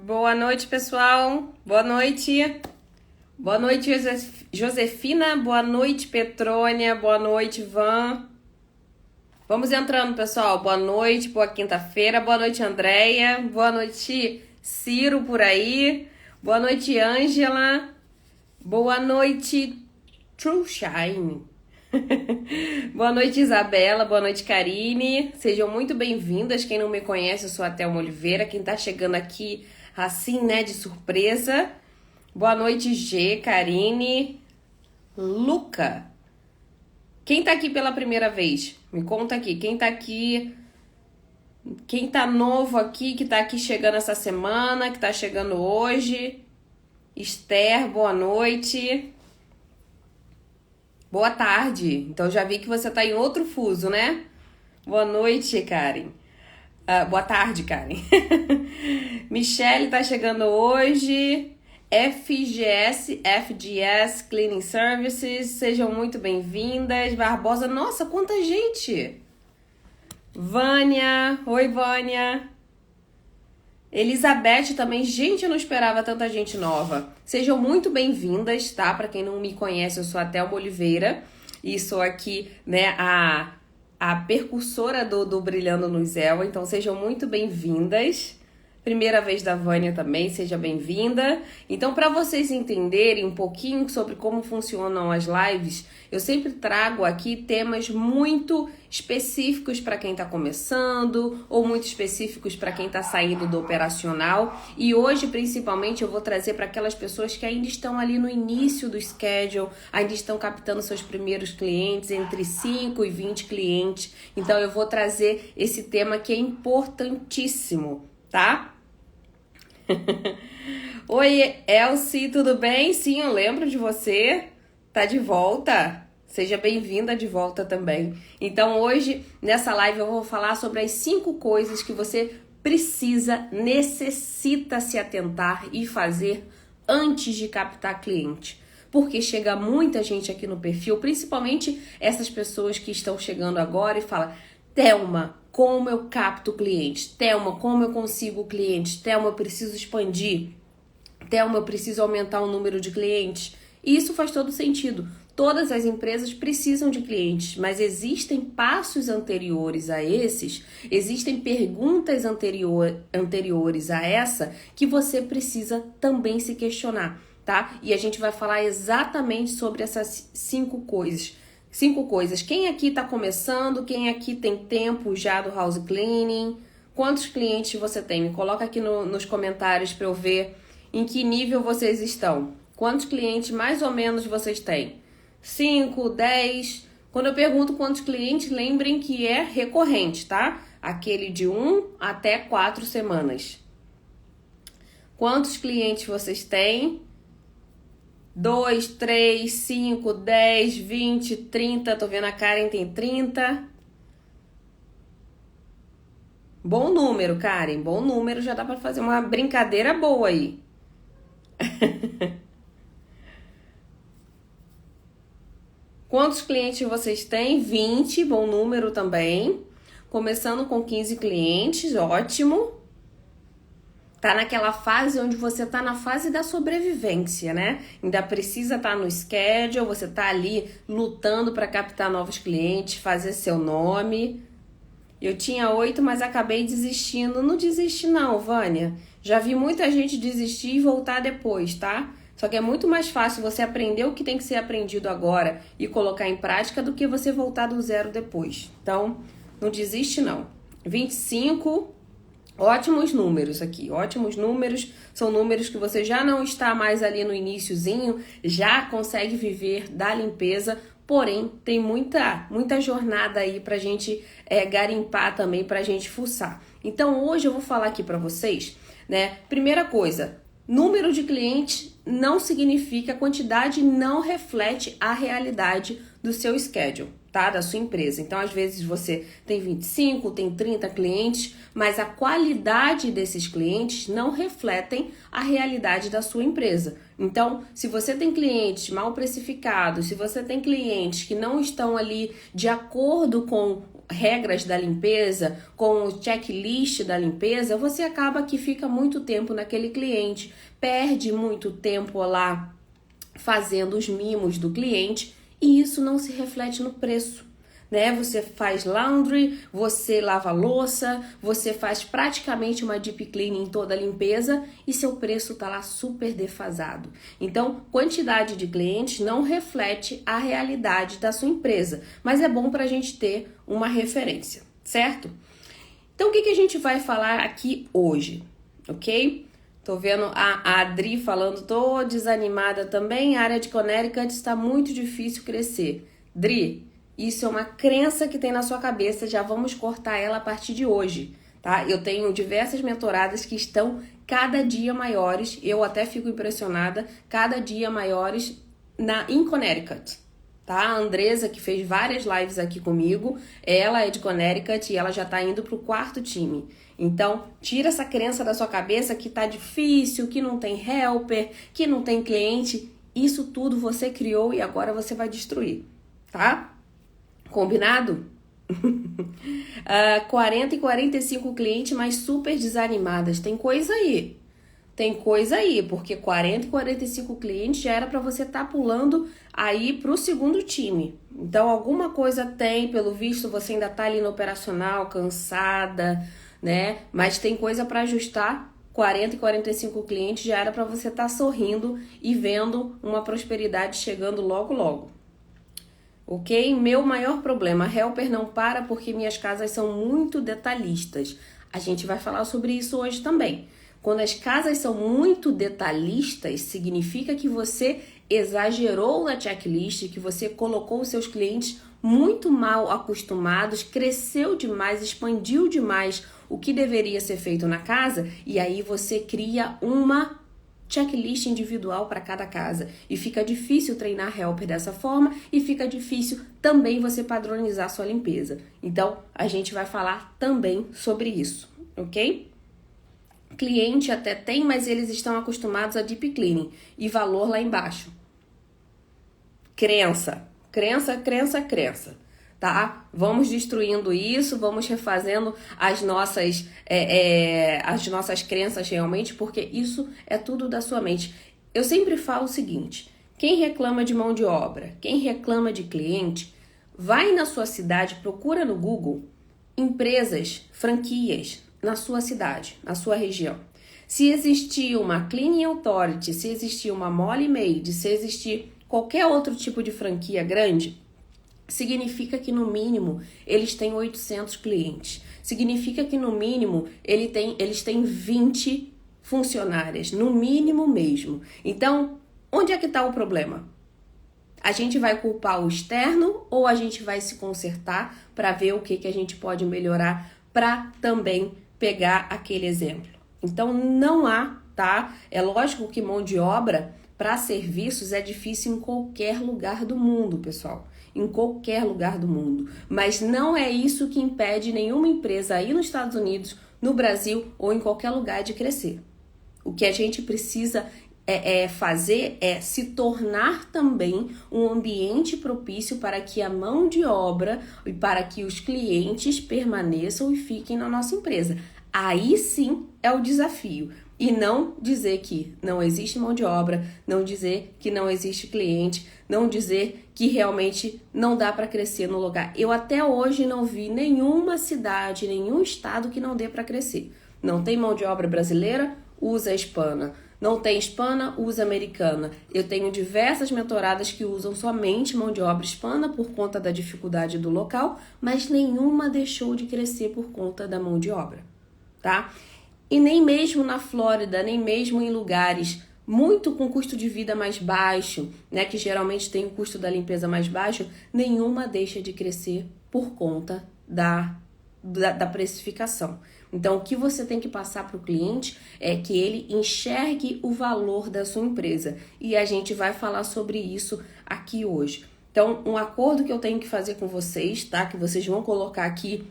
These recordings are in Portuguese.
Boa noite, pessoal. Boa noite. Boa noite, Josefina. Boa noite, Petrônia. Boa noite, Van. Vamos entrando, pessoal. Boa noite, boa quinta-feira. Boa noite, Andréia. Boa noite, Ciro por aí. Boa noite, Ângela. Boa noite, True Shine. Boa noite, Isabela. Boa noite, Karine. Sejam muito bem-vindas. Quem não me conhece, eu sou a Thelma Oliveira. Quem tá chegando aqui assim, né, de surpresa. Boa noite, G, Karine, Luca. Quem tá aqui pela primeira vez? Me conta aqui. Quem tá aqui? Quem tá novo aqui, que tá aqui chegando essa semana, que tá chegando hoje? Esther, boa noite. Boa tarde. Então já vi que você tá em outro fuso, né? Boa noite, Karen. Boa tarde, Karen. Michelle tá chegando hoje. FGS Cleaning Services, sejam muito bem-vindas. Barbosa, nossa, quanta gente! Vânia, oi, Vânia. Elizabeth também, gente, eu não esperava tanta gente nova. Sejam muito bem-vindas, tá? Para quem não me conhece, eu sou a Thelma Oliveira e sou aqui, né, a percursora do Brilhando no Zéu, então sejam muito bem-vindas. Primeira vez da Vânia também, seja bem-vinda. Então, para vocês entenderem um pouquinho sobre como funcionam as lives, eu sempre trago aqui temas muito específicos para quem está começando ou muito específicos para quem está saindo do operacional. E hoje, principalmente, eu vou trazer para aquelas pessoas que ainda estão ali no início do schedule, ainda estão captando seus primeiros clientes, entre 5 e 20 clientes. Então, eu vou trazer esse tema que é importantíssimo, tá? Oi, Elsie, tudo bem? Sim, eu lembro de você. Tá de volta? Seja bem-vinda de volta também. Então, hoje, nessa live, eu vou falar sobre as 5 coisas que você necessita se atentar e fazer antes de captar cliente. Porque chega muita gente aqui no perfil, principalmente essas pessoas que estão chegando agora e falam: Thelma, como eu capto clientes? Thelma, como eu consigo clientes? Thelma, eu preciso expandir. Thelma, eu preciso aumentar o número de clientes. E isso faz todo sentido. Todas as empresas precisam de clientes, mas existem passos anteriores a esses, existem perguntas anteriores a essa que você precisa também se questionar, tá? E a gente vai falar exatamente sobre essas 5 coisas. 5 coisas. Quem aqui tá começando? Quem aqui tem tempo já do house cleaning? Quantos clientes você tem? Me coloca aqui nos comentários para eu ver em que nível vocês estão. Quantos clientes mais ou menos vocês têm? 5, 10? Quando eu pergunto quantos clientes, lembrem que é recorrente, tá? Aquele de 1 até 4 semanas. Quantos clientes vocês têm? 2, 3, 5, 10, 20, 30. Tô vendo a Karen tem 30. Bom número, Karen. Bom número. Já dá pra fazer uma brincadeira boa aí. Quantos clientes vocês têm? 20. Bom número também. Começando com 15 clientes. Ótimo. Tá naquela fase onde você tá na fase da sobrevivência, né? Ainda precisa estar no schedule, você tá ali lutando para captar novos clientes, fazer seu nome. Eu tinha 8, mas acabei desistindo. Não desiste não, Vânia. Já vi muita gente desistir e voltar depois, tá? Só que é muito mais fácil você aprender o que tem que ser aprendido agora e colocar em prática do que você voltar do zero depois. Então, não desiste não. 25... Ótimos números aqui, ótimos números, são números que você já não está mais ali no iniciozinho, já consegue viver da limpeza, porém tem muita jornada aí pra gente garimpar também, pra gente fuçar. Então hoje eu vou falar aqui pra vocês, né, primeira coisa, número de clientes não significa, a quantidade não reflete a realidade do seu schedule, tá? Da sua empresa. Então, às vezes você tem 25, tem 30 clientes, mas a qualidade desses clientes não refletem a realidade da sua empresa. Então, se você tem clientes mal precificados, se você tem clientes que não estão ali de acordo com regras da limpeza, com o checklist da limpeza, você acaba que fica muito tempo naquele cliente, perde muito tempo lá fazendo os mimos do cliente e isso não se reflete no preço, né? Você faz laundry, você lava louça, você faz praticamente uma deep cleaning em toda a limpeza e seu preço tá lá super defasado. Então, quantidade de clientes não reflete a realidade da sua empresa, mas é bom para a gente ter uma referência, certo? Então, o que a gente vai falar aqui hoje, ok? Tô vendo a Adri falando, tô desanimada também, a área de Connecticut está muito difícil crescer. Dri, isso é uma crença que tem na sua cabeça, já vamos cortar ela a partir de hoje, tá? Eu tenho diversas mentoradas que estão cada dia maiores, eu até fico impressionada, cada dia maiores em Connecticut, tá? A Andresa, que fez várias lives aqui comigo, ela é de Connecticut e ela já tá indo pro 4º time. Então, tira essa crença da sua cabeça que tá difícil, que não tem helper, que não tem cliente. Isso tudo você criou e agora você vai destruir, tá? Combinado? 40 e 45 clientes, mas super desanimadas. Tem coisa aí. Tem coisa aí, porque 40 e 45 clientes já era para você estar pulando aí pro 2º time. Então, alguma coisa tem, pelo visto, você ainda tá ali no operacional, cansada, né? Mas tem coisa para ajustar. 40 e 45 clientes já era para você estar sorrindo e vendo uma prosperidade chegando logo, logo. Ok? Meu maior problema, helper não para porque minhas casas são muito detalhistas. A gente vai falar sobre isso hoje também. Quando as casas são muito detalhistas, significa que você exagerou na checklist, que você colocou os seus clientes muito mal acostumados, cresceu demais, expandiu demais o que deveria ser feito na casa e aí você cria uma checklist individual para cada casa e fica difícil treinar helper dessa forma e fica difícil também você padronizar sua limpeza. Então, a gente vai falar também sobre isso, ok? Cliente até tem, mas eles estão acostumados a deep cleaning e valor lá embaixo. Crença, tá? Vamos destruindo isso, vamos refazendo as nossas crenças realmente, porque isso é tudo da sua mente. Eu sempre falo o seguinte, quem reclama de mão de obra, quem reclama de cliente, vai na sua cidade, procura no Google empresas, franquias na sua cidade, na sua região. Se existir uma Cleaning Authority, se existir uma Molly Maid, se existir qualquer outro tipo de franquia grande, significa que no mínimo eles têm 800 clientes. Significa que no mínimo eles têm 20 funcionárias, no mínimo mesmo. Então, onde é que está o problema? A gente vai culpar o externo ou a gente vai se consertar para ver o que a gente pode melhorar para também pegar aquele exemplo? Então, não há, tá? É lógico que mão de obra para serviços é difícil em qualquer lugar do mundo, pessoal. Em qualquer lugar do mundo. Mas não é isso que impede nenhuma empresa aí nos Estados Unidos, no Brasil ou em qualquer lugar de crescer. O que a gente precisa fazer é se tornar também um ambiente propício para que a mão de obra e para que os clientes permaneçam e fiquem na nossa empresa. Aí sim é o desafio. E não dizer que não existe mão de obra, não dizer que não existe cliente, não dizer que realmente não dá para crescer no lugar. Eu até hoje não vi nenhuma cidade, nenhum estado que não dê para crescer. Não tem mão de obra brasileira? Usa hispana. Não tem hispana? Usa americana. Eu tenho diversas mentoradas que usam somente mão de obra hispana por conta da dificuldade do local, mas nenhuma deixou de crescer por conta da mão de obra, tá? E nem mesmo na Flórida, nem mesmo em lugares muito com custo de vida mais baixo, né, que geralmente tem o custo da limpeza mais baixo, nenhuma deixa de crescer por conta da precificação. Então, o que você tem que passar para o cliente é que ele enxergue o valor da sua empresa. E a gente vai falar sobre isso aqui hoje. Então, um acordo que eu tenho que fazer com vocês, tá? Que vocês vão colocar aqui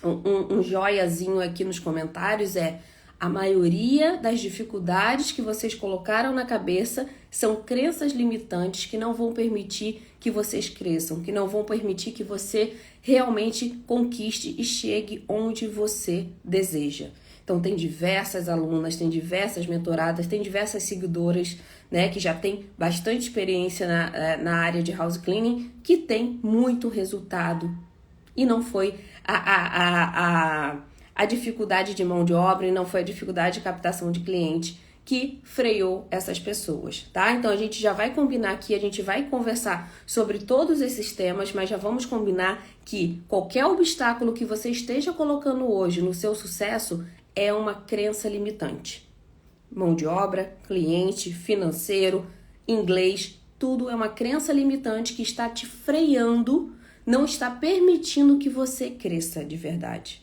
um joiazinho aqui nos comentários é: A maioria das dificuldades que vocês colocaram na cabeça são crenças limitantes que não vão permitir que vocês cresçam, que não vão permitir que você realmente conquiste e chegue onde você deseja. Então tem diversas alunas, tem diversas mentoradas, tem diversas seguidoras, né, que já tem bastante experiência na área de house cleaning, que tem muito resultado. E não foi a dificuldade de mão de obra e não foi a dificuldade de captação de cliente que freou essas pessoas, tá? Então a gente já vai combinar aqui, a gente vai conversar sobre todos esses temas, mas já vamos combinar que qualquer obstáculo que você esteja colocando hoje no seu sucesso é uma crença limitante. Mão de obra, cliente, financeiro, inglês, tudo é uma crença limitante que está te freando, não está permitindo que você cresça de verdade.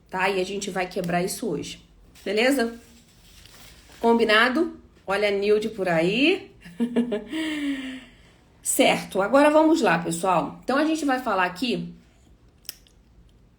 Tá? E a gente vai quebrar isso hoje. Beleza? Combinado? Olha a Nilde por aí. Certo, agora vamos lá, pessoal. Então a gente vai falar aqui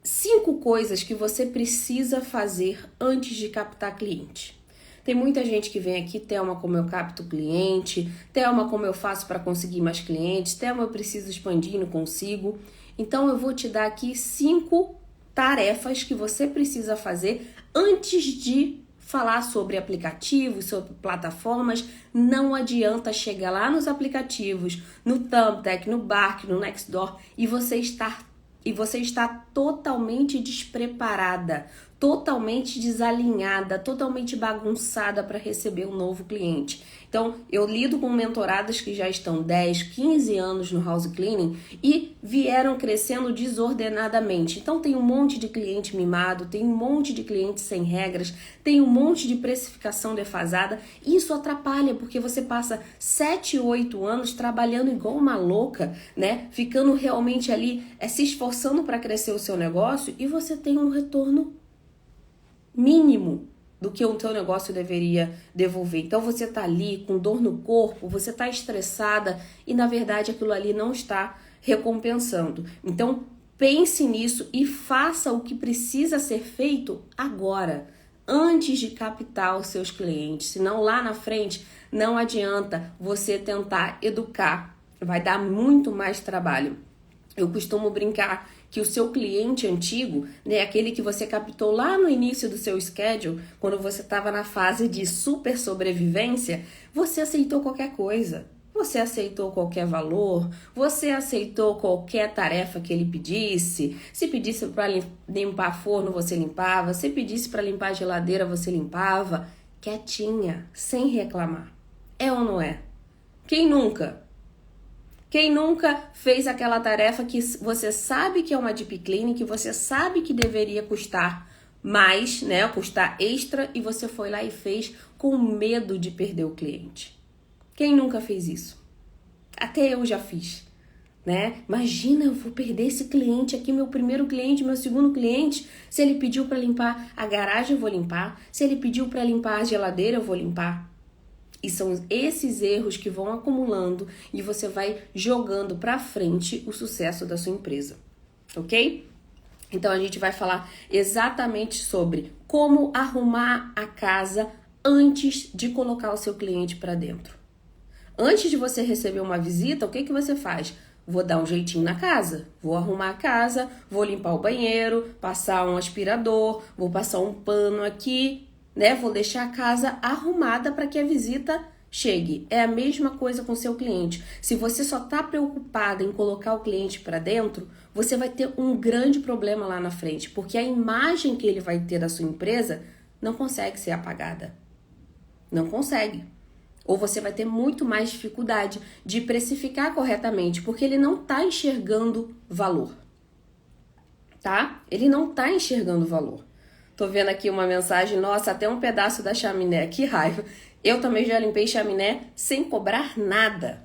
5 coisas que você precisa fazer antes de captar cliente. Tem muita gente que vem aqui, Thelma, como eu capto cliente, Thelma, como eu faço para conseguir mais clientes, Thelma, eu preciso expandir e não consigo. Então eu vou te dar aqui 5 tarefas que você precisa fazer antes de falar sobre aplicativos, sobre plataformas. Não adianta chegar lá nos aplicativos, no Thumbtack, no Bark, no Nextdoor e você está totalmente despreparada, totalmente desalinhada, totalmente bagunçada para receber um novo cliente. Então, eu lido com mentoradas que já estão 10, 15 anos no house cleaning e vieram crescendo desordenadamente. Então, tem um monte de cliente mimado, tem um monte de cliente sem regras, tem um monte de precificação defasada. E isso atrapalha, porque você passa 7, 8 anos trabalhando igual uma louca, né? Ficando realmente ali, se esforçando para crescer o seu negócio e você tem um retorno mínimo do que o teu negócio deveria devolver. Então você tá ali com dor no corpo, você tá estressada e na verdade aquilo ali não está recompensando. Então pense nisso e faça o que precisa ser feito agora, antes de captar os seus clientes. Senão lá na frente não adianta você tentar educar, vai dar muito mais trabalho. Eu costumo brincar que o seu cliente antigo, né, aquele que você captou lá no início do seu schedule, quando você estava na fase de super sobrevivência, você aceitou qualquer coisa. Você aceitou qualquer valor, você aceitou qualquer tarefa que ele pedisse. Se pedisse para limpar forno, você limpava. Se pedisse para limpar a geladeira, você limpava. Quietinha, sem reclamar. É ou não é? Quem nunca? Quem nunca fez aquela tarefa que você sabe que é uma deep cleaning, que você sabe que deveria custar mais, né? Custar extra e você foi lá e fez com medo de perder o cliente. Quem nunca fez isso? Até eu já fiz, né? Imagina, eu vou perder esse cliente aqui, meu primeiro cliente, meu segundo cliente. Se ele pediu para limpar a garagem, eu vou limpar. Se ele pediu para limpar a geladeira, eu vou limpar. E são esses erros que vão acumulando e você vai jogando para frente o sucesso da sua empresa, ok? Então a gente vai falar exatamente sobre como arrumar a casa antes de colocar o seu cliente para dentro. Antes de você receber uma visita, o que você faz? Vou dar um jeitinho na casa, vou arrumar a casa, vou limpar o banheiro, passar um aspirador, vou passar um pano aqui, né? Vou deixar a casa arrumada para que a visita chegue. É a mesma coisa com o seu cliente. Se você só está preocupada em colocar o cliente para dentro, você vai ter um grande problema lá na frente, porque a imagem que ele vai ter da sua empresa não consegue ser apagada. Não consegue. Ou você vai ter muito mais dificuldade de precificar corretamente, porque ele não está enxergando valor. Tá? Ele não está enxergando valor. Tô vendo aqui uma mensagem, nossa, até um pedaço da chaminé, que raiva. Eu também já limpei chaminé sem cobrar nada.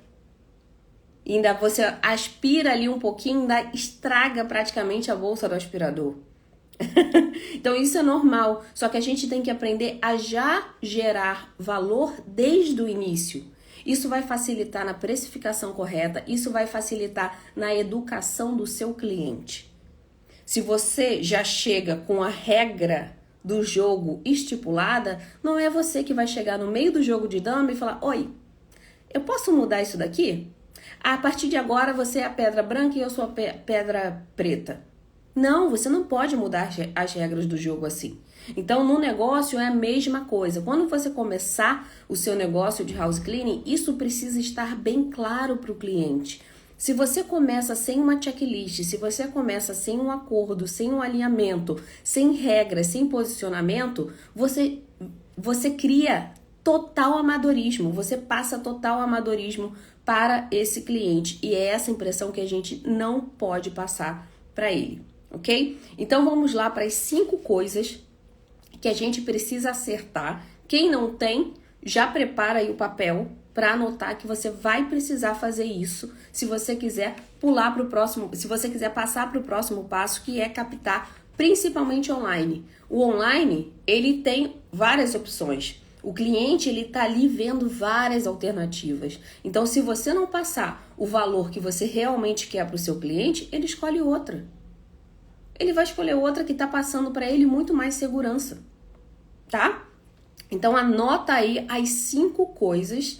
E ainda você aspira ali um pouquinho, ainda estraga praticamente a bolsa do aspirador. Então isso é normal, só que a gente tem que aprender a já gerar valor desde o início. Isso vai facilitar na precificação correta, isso vai facilitar na educação do seu cliente. Se você já chega com a regra do jogo estipulada, não é você que vai chegar no meio do jogo de dama e falar: oi, eu posso mudar isso daqui? A partir de agora você é a pedra branca e eu sou a pedra preta. Não, você não pode mudar as regras do jogo assim. Então, no negócio é a mesma coisa. Quando você começar o seu negócio de house cleaning, isso precisa estar bem claro para o cliente. Se você começa sem uma checklist, se você começa sem um acordo, sem um alinhamento, sem regras, sem posicionamento, você cria total amadorismo, você passa total amadorismo para esse cliente. E é essa impressão que a gente não pode passar para ele, ok? Então vamos lá para as 5 coisas que a gente precisa acertar. Quem não tem, já prepara aí o papel para anotar que você vai precisar fazer isso se você quiser pular para o próximo, se você quiser passar para o próximo passo, que é captar principalmente online. O online, ele tem várias opções. O cliente, ele tá ali vendo várias alternativas. Então, se você não passar o valor que você realmente quer para o seu cliente, ele escolhe outra. Ele vai escolher outra que tá passando para ele muito mais segurança, tá? Então, anota aí as 5 coisas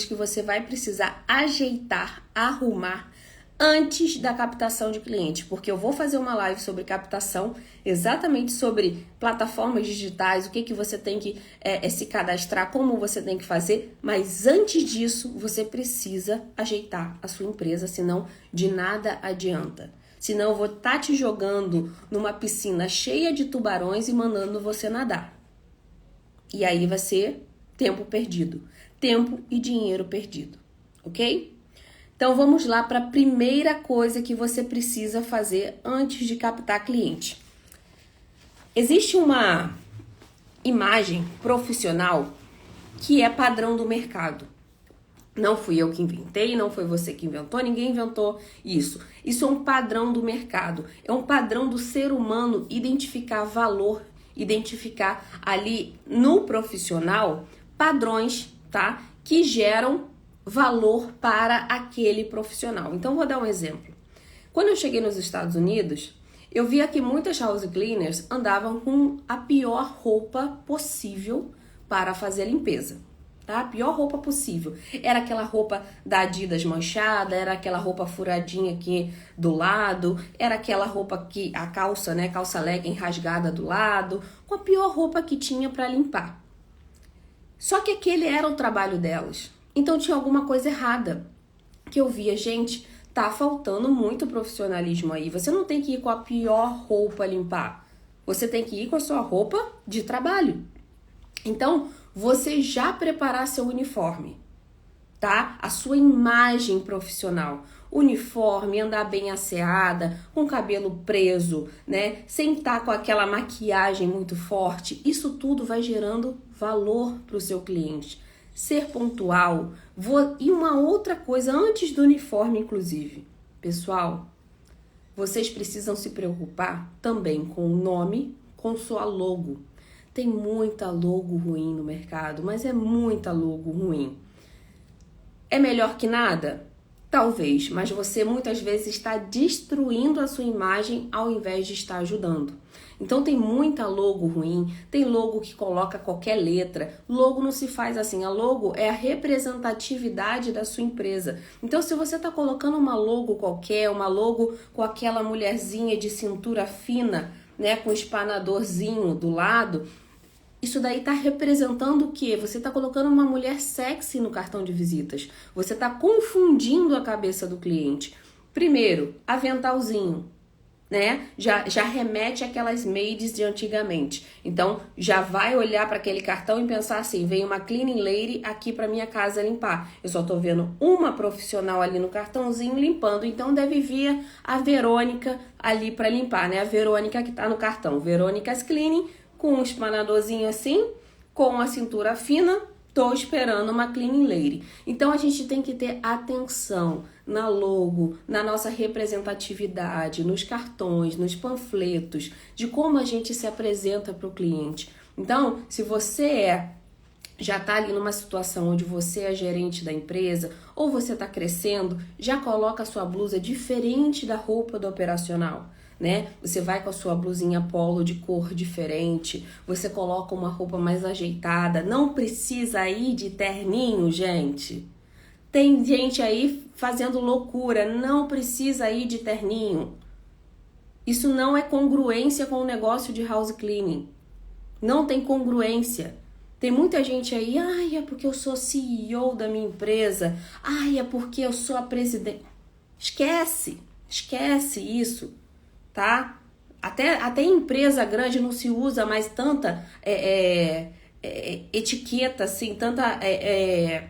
que você vai precisar ajeitar, arrumar antes da captação de cliente, porque eu vou fazer uma live sobre captação, exatamente sobre plataformas digitais, o que você tem que se cadastrar, como você tem que fazer, mas antes disso, você precisa ajeitar a sua empresa, senão de nada adianta. Senão eu vou estar te jogando numa piscina cheia de tubarões e mandando você nadar. E aí vai ser tempo perdido, tempo e dinheiro perdido, ok? Então, vamos lá para a primeira coisa que você precisa fazer antes de captar cliente. Existe uma imagem profissional que é padrão do mercado. Não fui eu que inventei, não foi você que inventou, ninguém inventou isso. Isso é um padrão do mercado, é um padrão do ser humano identificar valor, identificar ali no profissional padrões, tá? Que geram valor para aquele profissional. Então, vou dar um exemplo. Quando eu cheguei nos Estados Unidos, eu via que muitas house cleaners andavam com a pior roupa possível para fazer a limpeza, tá? A pior roupa possível. Era aquela roupa da Adidas manchada, era aquela roupa furadinha aqui do lado, era aquela roupa que a calça, né, calça legging rasgada do lado, com a pior roupa que tinha para limpar. Só que aquele era o trabalho delas. Então tinha alguma coisa errada, que eu via, gente, tá faltando muito profissionalismo aí. Você não tem que ir com a pior roupa limpar, você tem que ir com a sua roupa de trabalho. Então, você já preparar seu uniforme, tá? A sua imagem profissional. Uniforme, andar bem asseada, com cabelo preso, né? Sem estar com aquela maquiagem muito forte. Isso tudo vai gerando valor para o seu cliente. Ser pontual. E uma outra coisa, antes do uniforme, inclusive. Pessoal, vocês precisam se preocupar também com o nome, com sua logo. Tem muita logo ruim no mercado, mas é muita logo ruim. É melhor que nada? Talvez, mas você muitas vezes está destruindo a sua imagem ao invés de estar ajudando. Então tem muita logo ruim, tem logo que coloca qualquer letra. Logo não se faz assim, a logo é a representatividade da sua empresa. Então se você está colocando uma logo qualquer, uma logo com aquela mulherzinha de cintura fina, né, com espanadorzinho do lado, isso daí está representando o quê? Você está colocando uma mulher sexy no cartão de visitas. Você está confundindo a cabeça do cliente. Primeiro, aventalzinho, né? Já remete àquelas maids de antigamente. Então, já vai olhar para aquele cartão e pensar assim, vem uma cleaning lady aqui para minha casa limpar. Eu só tô vendo uma profissional ali no cartãozinho limpando, então deve vir a Verônica ali para limpar, né? A Verônica que tá no cartão. Verônica's Cleaning, com um espanadorzinho assim, com a cintura fina, tô esperando uma cleaning lady. Então a gente tem que ter atenção na logo, na nossa representatividade, nos cartões, nos panfletos, de como a gente se apresenta para o cliente. Então, se você é já está ali numa situação onde você é gerente da empresa ou você está crescendo, já coloca a sua blusa diferente da roupa do operacional, né? Você vai com a sua blusinha polo de cor diferente, você coloca uma roupa mais ajeitada, não precisa ir de terninho, gente. Tem gente aí fazendo loucura, não precisa ir de terninho. Isso não é congruência com o negócio de house cleaning. Não tem congruência. Tem muita gente aí, ai, é porque eu sou CEO da minha empresa, ai, é porque eu sou a presidente. Esquece isso, tá? Até em empresa grande não se usa mais tanta etiqueta, assim, tanta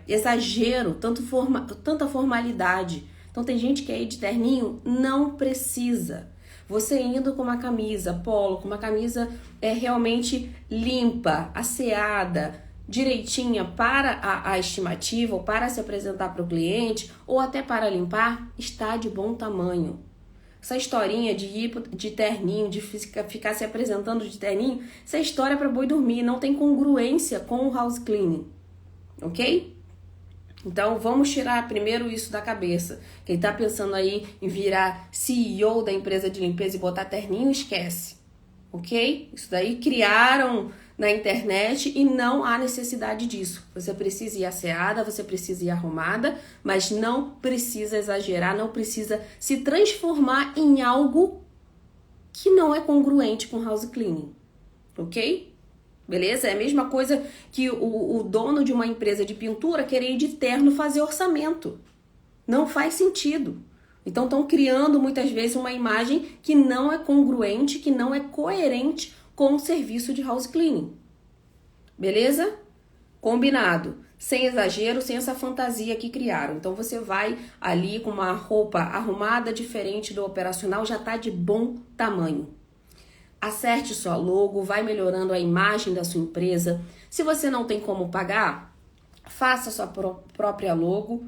exagero, tanta formalidade. Então tem gente que aí de terninho não precisa. Você indo com uma camisa polo, com uma camisa realmente limpa, asseada, direitinha para a estimativa, ou para se apresentar para o cliente, ou até para limpar, está de bom tamanho. Essa historinha de ir de terninho, de ficar se apresentando de terninho, essa é história para boi dormir, não tem congruência com o house cleaning, ok? Então, vamos tirar primeiro isso da cabeça. Quem tá pensando aí em virar CEO da empresa de limpeza e botar terninho, esquece. Ok? Isso daí criaram na internet e não há necessidade disso. Você precisa ir asseada, você precisa ir arrumada, mas não precisa exagerar, não precisa se transformar em algo que não é congruente com house cleaning. Ok? Beleza? É a mesma coisa que o dono de uma empresa de pintura querer ir de terno fazer orçamento. Não faz sentido. Então estão criando muitas vezes uma imagem que não é congruente, que não é coerente com o serviço de house cleaning. Beleza? Combinado. Sem exagero, sem essa fantasia que criaram. Então você vai ali com uma roupa arrumada diferente do operacional, já está de bom tamanho. Acerte sua logo, vai melhorando a imagem da sua empresa. Se você não tem como pagar, faça sua própria logo.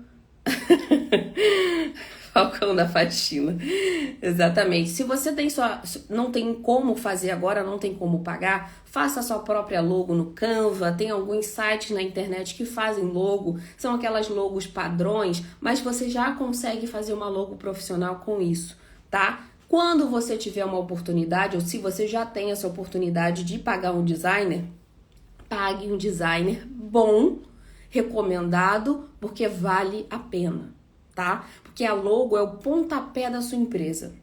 Falcão da faxina. Exatamente. Se você não tem como fazer agora, não tem como pagar, faça sua própria logo no Canva. Tem alguns sites na internet que fazem logo. São aquelas logos padrões, mas você já consegue fazer uma logo profissional com isso, tá? Quando você tiver uma oportunidade, ou se você já tem essa oportunidade de pagar um designer, pague um designer bom, recomendado, porque vale a pena, tá? Porque a logo é o pontapé da sua empresa.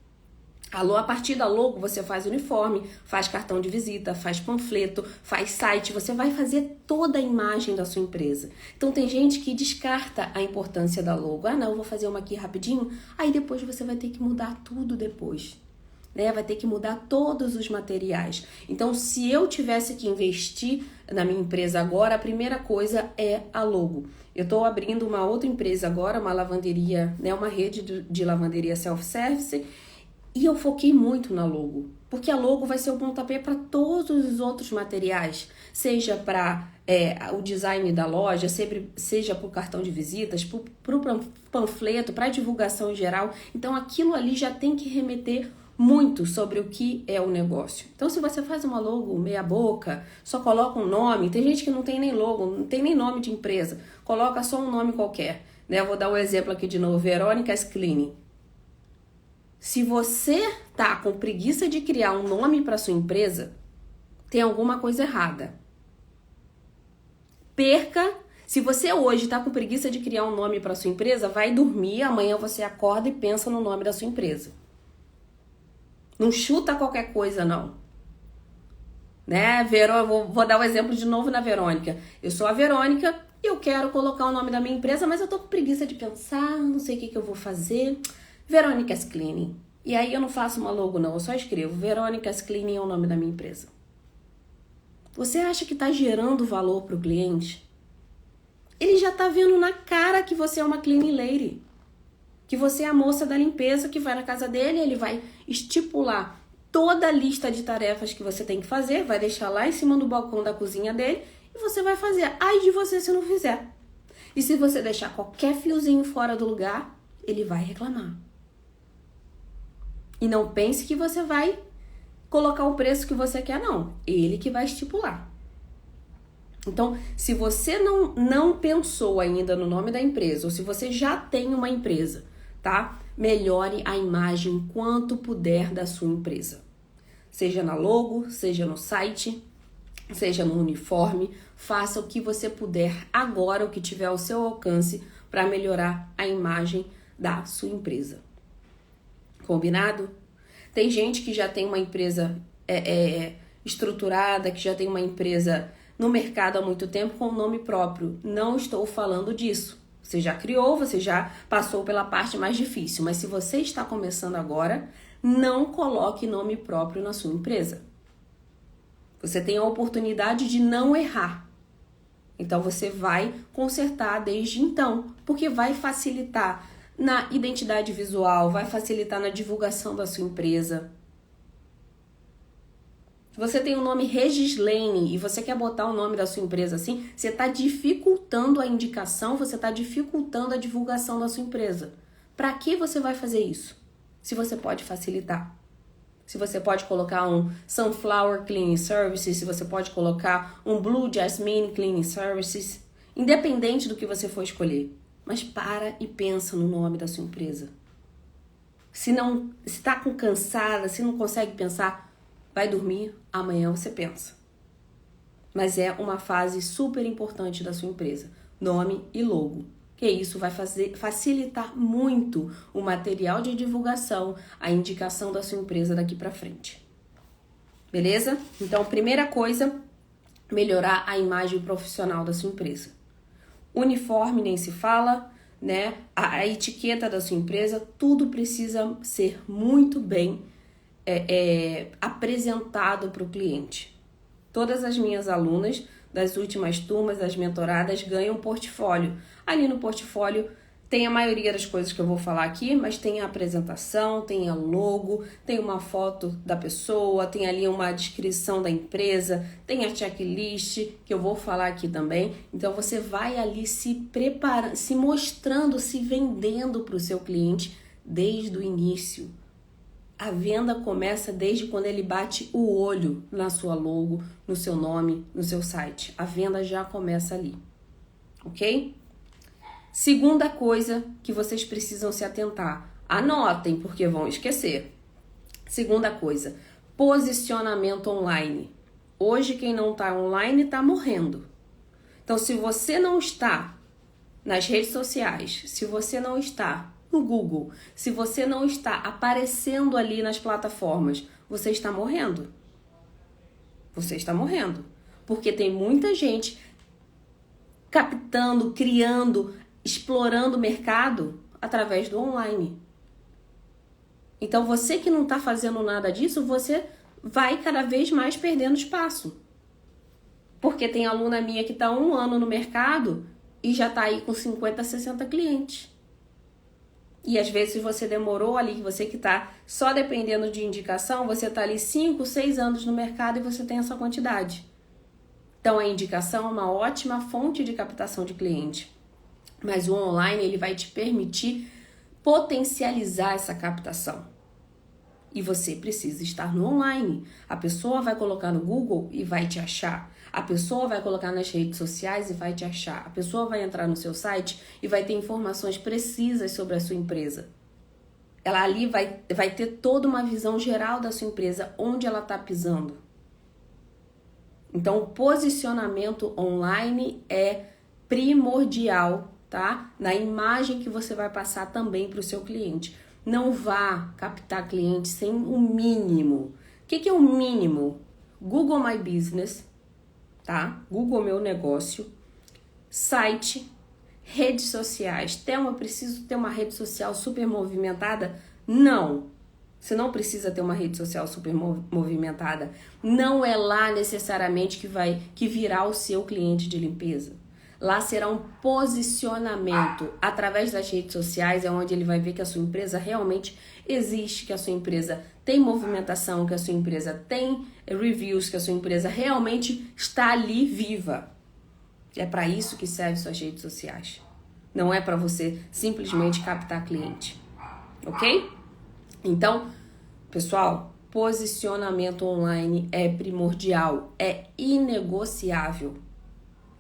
A partir da logo você faz uniforme, faz cartão de visita, faz panfleto, faz site, você vai fazer toda a imagem da sua empresa. Então tem gente que descarta a importância da logo. Ah não, eu vou fazer uma aqui rapidinho, aí depois você vai ter que mudar tudo depois. Né? Vai ter que mudar todos os materiais. Então se eu tivesse que investir na minha empresa agora, a primeira coisa é a logo. Eu estou abrindo uma outra empresa agora, uma lavanderia, né? Uma rede de lavanderia self-service. E eu foquei muito na logo, porque a logo vai ser o pontapé para todos os outros materiais, seja para o design da loja, seja para o cartão de visitas, para o panfleto, para a divulgação em geral. Então aquilo ali já tem que remeter muito sobre o que é o negócio. Então se você faz uma logo meia boca, só coloca um nome, tem gente que não tem nem logo, não tem nem nome de empresa, coloca só um nome qualquer. Né? Eu vou dar um exemplo aqui de novo, Verônica's Cleaning. Se você tá com preguiça de criar um nome para sua empresa, tem alguma coisa errada. Se você hoje tá com preguiça de criar um nome para sua empresa, vai dormir, amanhã você acorda e pensa no nome da sua empresa. Não chuta qualquer coisa, não. Né? Vou dar o exemplo de novo na Verônica. Eu sou a Verônica e eu quero colocar o nome da minha empresa, mas eu tô com preguiça de pensar, não sei o que eu vou fazer. Verônica's Cleaning. E aí eu não faço uma logo não, eu só escrevo Verônica's Cleaning é o nome da minha empresa. Você acha que está gerando valor para o cliente? Ele já está vendo na cara que você é uma cleaning lady. Que você é a moça da limpeza que vai na casa dele, ele vai estipular toda a lista de tarefas que você tem que fazer, vai deixar lá em cima do balcão da cozinha dele e você vai fazer. Ai de você se não fizer. E se você deixar qualquer fiozinho fora do lugar, ele vai reclamar. E não pense que você vai colocar o preço que você quer, não. Ele que vai estipular. Então, se você não pensou ainda no nome da empresa, ou se você já tem uma empresa, tá? Melhore a imagem quanto puder da sua empresa. Seja na logo, seja no site, seja no uniforme, faça o que você puder agora, o que tiver ao seu alcance, para melhorar a imagem da sua empresa. Combinado? Tem gente que já tem uma empresa estruturada, que já tem uma empresa no mercado há muito tempo com nome próprio. Não estou falando disso. Você já criou, você já passou pela parte mais difícil, mas se você está começando agora, não coloque nome próprio na sua empresa. Você tem a oportunidade de não errar. Então você vai consertar desde então, porque vai facilitar na identidade visual, vai facilitar na divulgação da sua empresa. Se você tem o nome Regislene e você quer botar o nome da sua empresa assim, você está dificultando a indicação, você está dificultando a divulgação da sua empresa. Para que você vai fazer isso? Se você pode facilitar. Se você pode colocar um Sunflower Cleaning Services, se você pode colocar um Blue Jasmine Cleaning Services, independente do que você for escolher. Mas para e pensa no nome da sua empresa. Se está cansada, se não consegue pensar, vai dormir, amanhã você pensa. Mas é uma fase super importante da sua empresa, nome e logo. Que isso vai facilitar muito o material de divulgação, a indicação da sua empresa daqui para frente. Beleza? Então, primeira coisa, melhorar a imagem profissional da sua empresa. Uniforme nem se fala, né? A etiqueta da sua empresa, tudo precisa ser muito bem apresentado para o cliente. Todas as minhas alunas das últimas turmas, das mentoradas, ganham portfólio. Ali no portfólio tem a maioria das coisas que eu vou falar aqui, mas tem a apresentação, tem a logo, tem uma foto da pessoa, tem ali uma descrição da empresa, tem a checklist, que eu vou falar aqui também. Então você vai ali se preparando, se mostrando, se vendendo para o seu cliente desde o início. A venda começa desde quando ele bate o olho na sua logo, no seu nome, no seu site. A venda já começa ali, ok? Segunda coisa que vocês precisam se atentar. Anotem, porque vão esquecer. Segunda coisa, posicionamento online. Hoje quem não está online está morrendo. Então se você não está nas redes sociais, se você não está no Google, se você não está aparecendo ali nas plataformas, você está morrendo. Você está morrendo. Porque tem muita gente captando, criando, explorando o mercado através do online. Então você que não está fazendo nada disso, você vai cada vez mais perdendo espaço. Porque tem aluna minha que está 1 ano no mercado e já está aí com 50, 60 clientes. E às vezes você demorou ali, você que está só dependendo de indicação, você está ali 5, 6 anos no mercado e você tem essa quantidade. Então a indicação é uma ótima fonte de captação de cliente. Mas o online ele vai te permitir potencializar essa captação. E você precisa estar no online. A pessoa vai colocar no Google e vai te achar. A pessoa vai colocar nas redes sociais e vai te achar. A pessoa vai entrar no seu site e vai ter informações precisas sobre a sua empresa. Ela ali vai ter toda uma visão geral da sua empresa, onde ela está pisando. Então, o posicionamento online é primordial, tá? Na imagem que você vai passar também para o seu cliente. Não vá captar cliente sem o mínimo. O que é o mínimo? Google My Business, tá? Google Meu Negócio, site, redes sociais. Thelma, eu preciso ter uma rede social super movimentada? Não. Você não precisa ter uma rede social super movimentada. Não é lá necessariamente que virá o seu cliente de limpeza. Lá será um posicionamento através das redes sociais, é onde ele vai ver que a sua empresa realmente existe, que a sua empresa tem movimentação, que a sua empresa tem reviews, que a sua empresa realmente está ali viva. É para isso que servem suas redes sociais. Não é para você simplesmente captar cliente, ok? Então, pessoal, posicionamento online é primordial, é inegociável.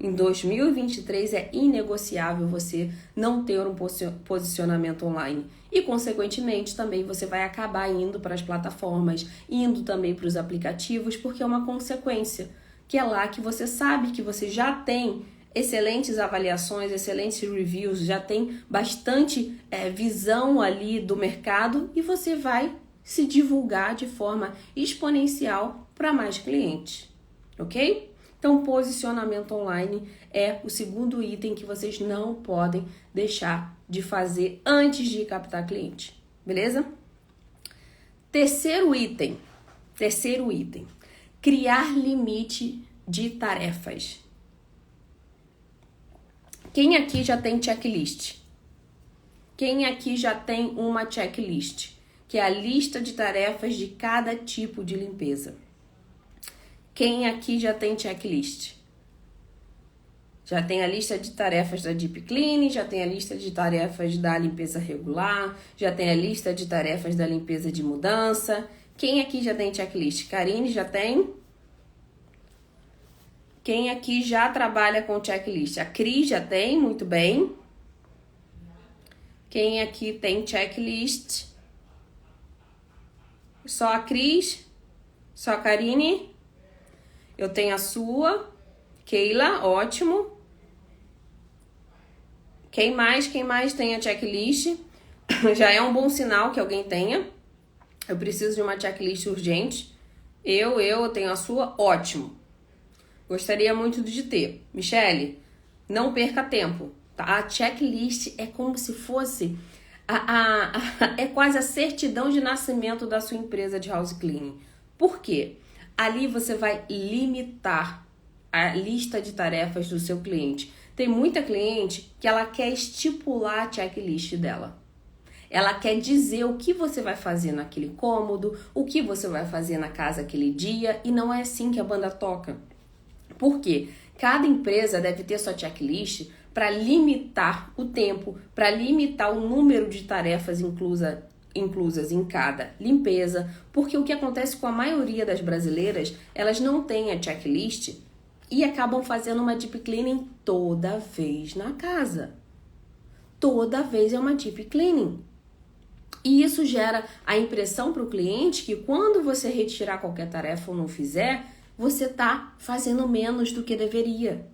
Em 2023 é inegociável você não ter um posicionamento online. E, consequentemente, também você vai acabar indo para as plataformas, indo também para os aplicativos, porque é uma consequência. Que é lá que você sabe que você já tem excelentes avaliações, excelentes reviews, já tem bastante visão ali do mercado e você vai se divulgar de forma exponencial para mais clientes, ok? Então, posicionamento online é o segundo item que vocês não podem deixar de fazer antes de captar cliente, beleza? Terceiro item, criar limite de tarefas. Quem aqui já tem checklist? Quem aqui já tem uma checklist? Que é a lista de tarefas de cada tipo de limpeza. Quem aqui já tem checklist? Já tem a lista de tarefas da Deep Cleaning, já tem a lista de tarefas da limpeza regular, já tem a lista de tarefas da limpeza de mudança. Quem aqui já tem checklist? Karine, já tem? Quem aqui já trabalha com checklist? A Cris já tem, muito bem. Quem aqui tem checklist? Só a Cris? Só a Karine? Eu tenho a sua. Keila, ótimo. Quem mais tem a checklist? Já é um bom sinal que alguém tenha. Eu preciso de uma checklist urgente. Eu tenho a sua, ótimo. Gostaria muito de ter. Michele, não perca tempo, tá? A checklist é como se fosse é quase a certidão de nascimento da sua empresa de house cleaning. Por quê? Ali você vai limitar a lista de tarefas do seu cliente. Tem muita cliente que ela quer estipular a checklist dela. Ela quer dizer o que você vai fazer naquele cômodo, o que você vai fazer na casa aquele dia, e não é assim que a banda toca. Por quê? Cada empresa deve ter sua checklist para limitar o tempo, para limitar o número de tarefas inclusas em cada limpeza, porque o que acontece com a maioria das brasileiras, elas não têm a checklist e acabam fazendo uma deep cleaning toda vez na casa. Toda vez é uma deep cleaning. E isso gera a impressão para o cliente que quando você retirar qualquer tarefa ou não fizer, você está fazendo menos do que deveria.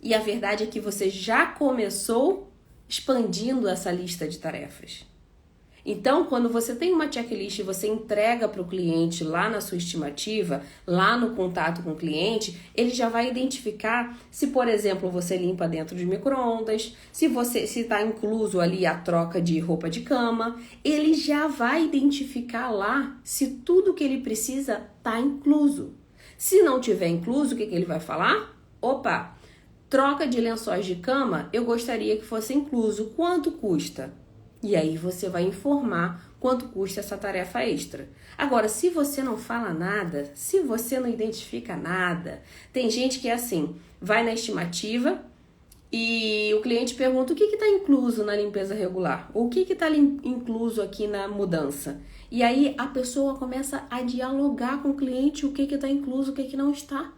E a verdade é que você já começou expandindo essa lista de tarefas. Então, quando você tem uma checklist e você entrega para o cliente lá na sua estimativa, lá no contato com o cliente, ele já vai identificar se, por exemplo, você limpa dentro de micro-ondas, se está incluso ali a troca de roupa de cama, ele já vai identificar lá se tudo que ele precisa está incluso. Se não tiver incluso, o que ele vai falar? Opa, troca de lençóis de cama, eu gostaria que fosse incluso. Quanto custa? E aí você vai informar quanto custa essa tarefa extra. Agora, se você não fala nada, se você não identifica nada, tem gente que é assim, vai na estimativa e o cliente pergunta o que está incluso na limpeza regular, ou o que está incluso aqui na mudança. E aí a pessoa começa a dialogar com o cliente o que está incluso, o que não está.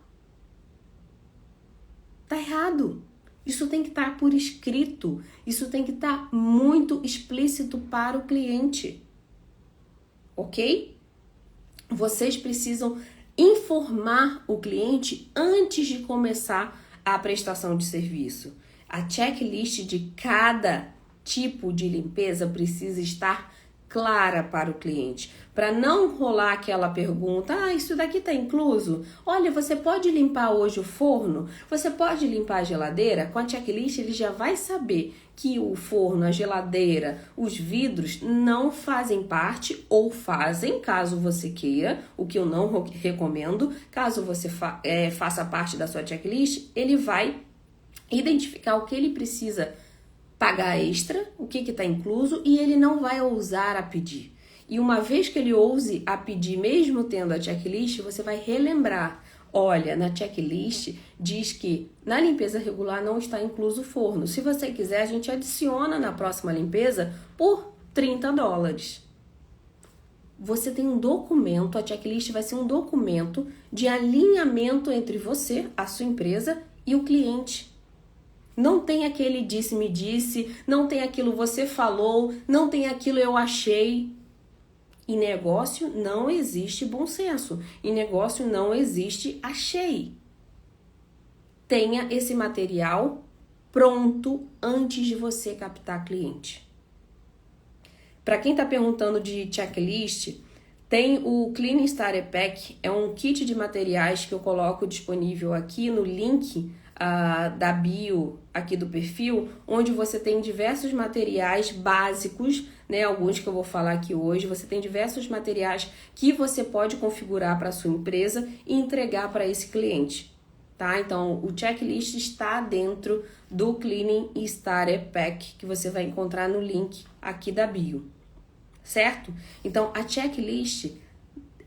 Tá errado. Isso tem que estar por escrito, isso tem que estar muito explícito para o cliente, ok? Vocês precisam informar o cliente antes de começar a prestação de serviço. A checklist de cada tipo de limpeza precisa estar clara para o cliente, para não rolar aquela pergunta, isso daqui está incluso? Olha, você pode limpar hoje o forno? Você pode limpar a geladeira? Com a checklist ele já vai saber que o forno, a geladeira, os vidros não fazem parte ou fazem, caso você queira, o que eu não recomendo, caso você faça parte da sua checklist, ele vai identificar o que ele precisa pagar extra, o que está incluso, e ele não vai ousar a pedir. E uma vez que ele ouse a pedir, mesmo tendo a checklist, você vai relembrar. Olha, na checklist diz que na limpeza regular não está incluso o forno. Se você quiser, a gente adiciona na próxima limpeza por $30. Você tem um documento, a checklist vai ser um documento de alinhamento entre você, a sua empresa e o cliente. Não tem aquele disse-me disse, não tem aquilo você falou, não tem aquilo eu achei. Em negócio não existe bom senso. Em negócio não existe achei. Tenha esse material pronto antes de você captar cliente. Para quem está perguntando de checklist, tem o Cleaning Starter Pack, é um kit de materiais que eu coloco disponível aqui no link da bio aqui do perfil, onde você tem diversos materiais básicos, né? Alguns que eu vou falar aqui hoje. Você tem diversos materiais que você pode configurar para a sua empresa e entregar para esse cliente, tá? Então, o checklist está dentro do Cleaning Starter Pack, que você vai encontrar no link aqui da bio, certo? Então, a checklist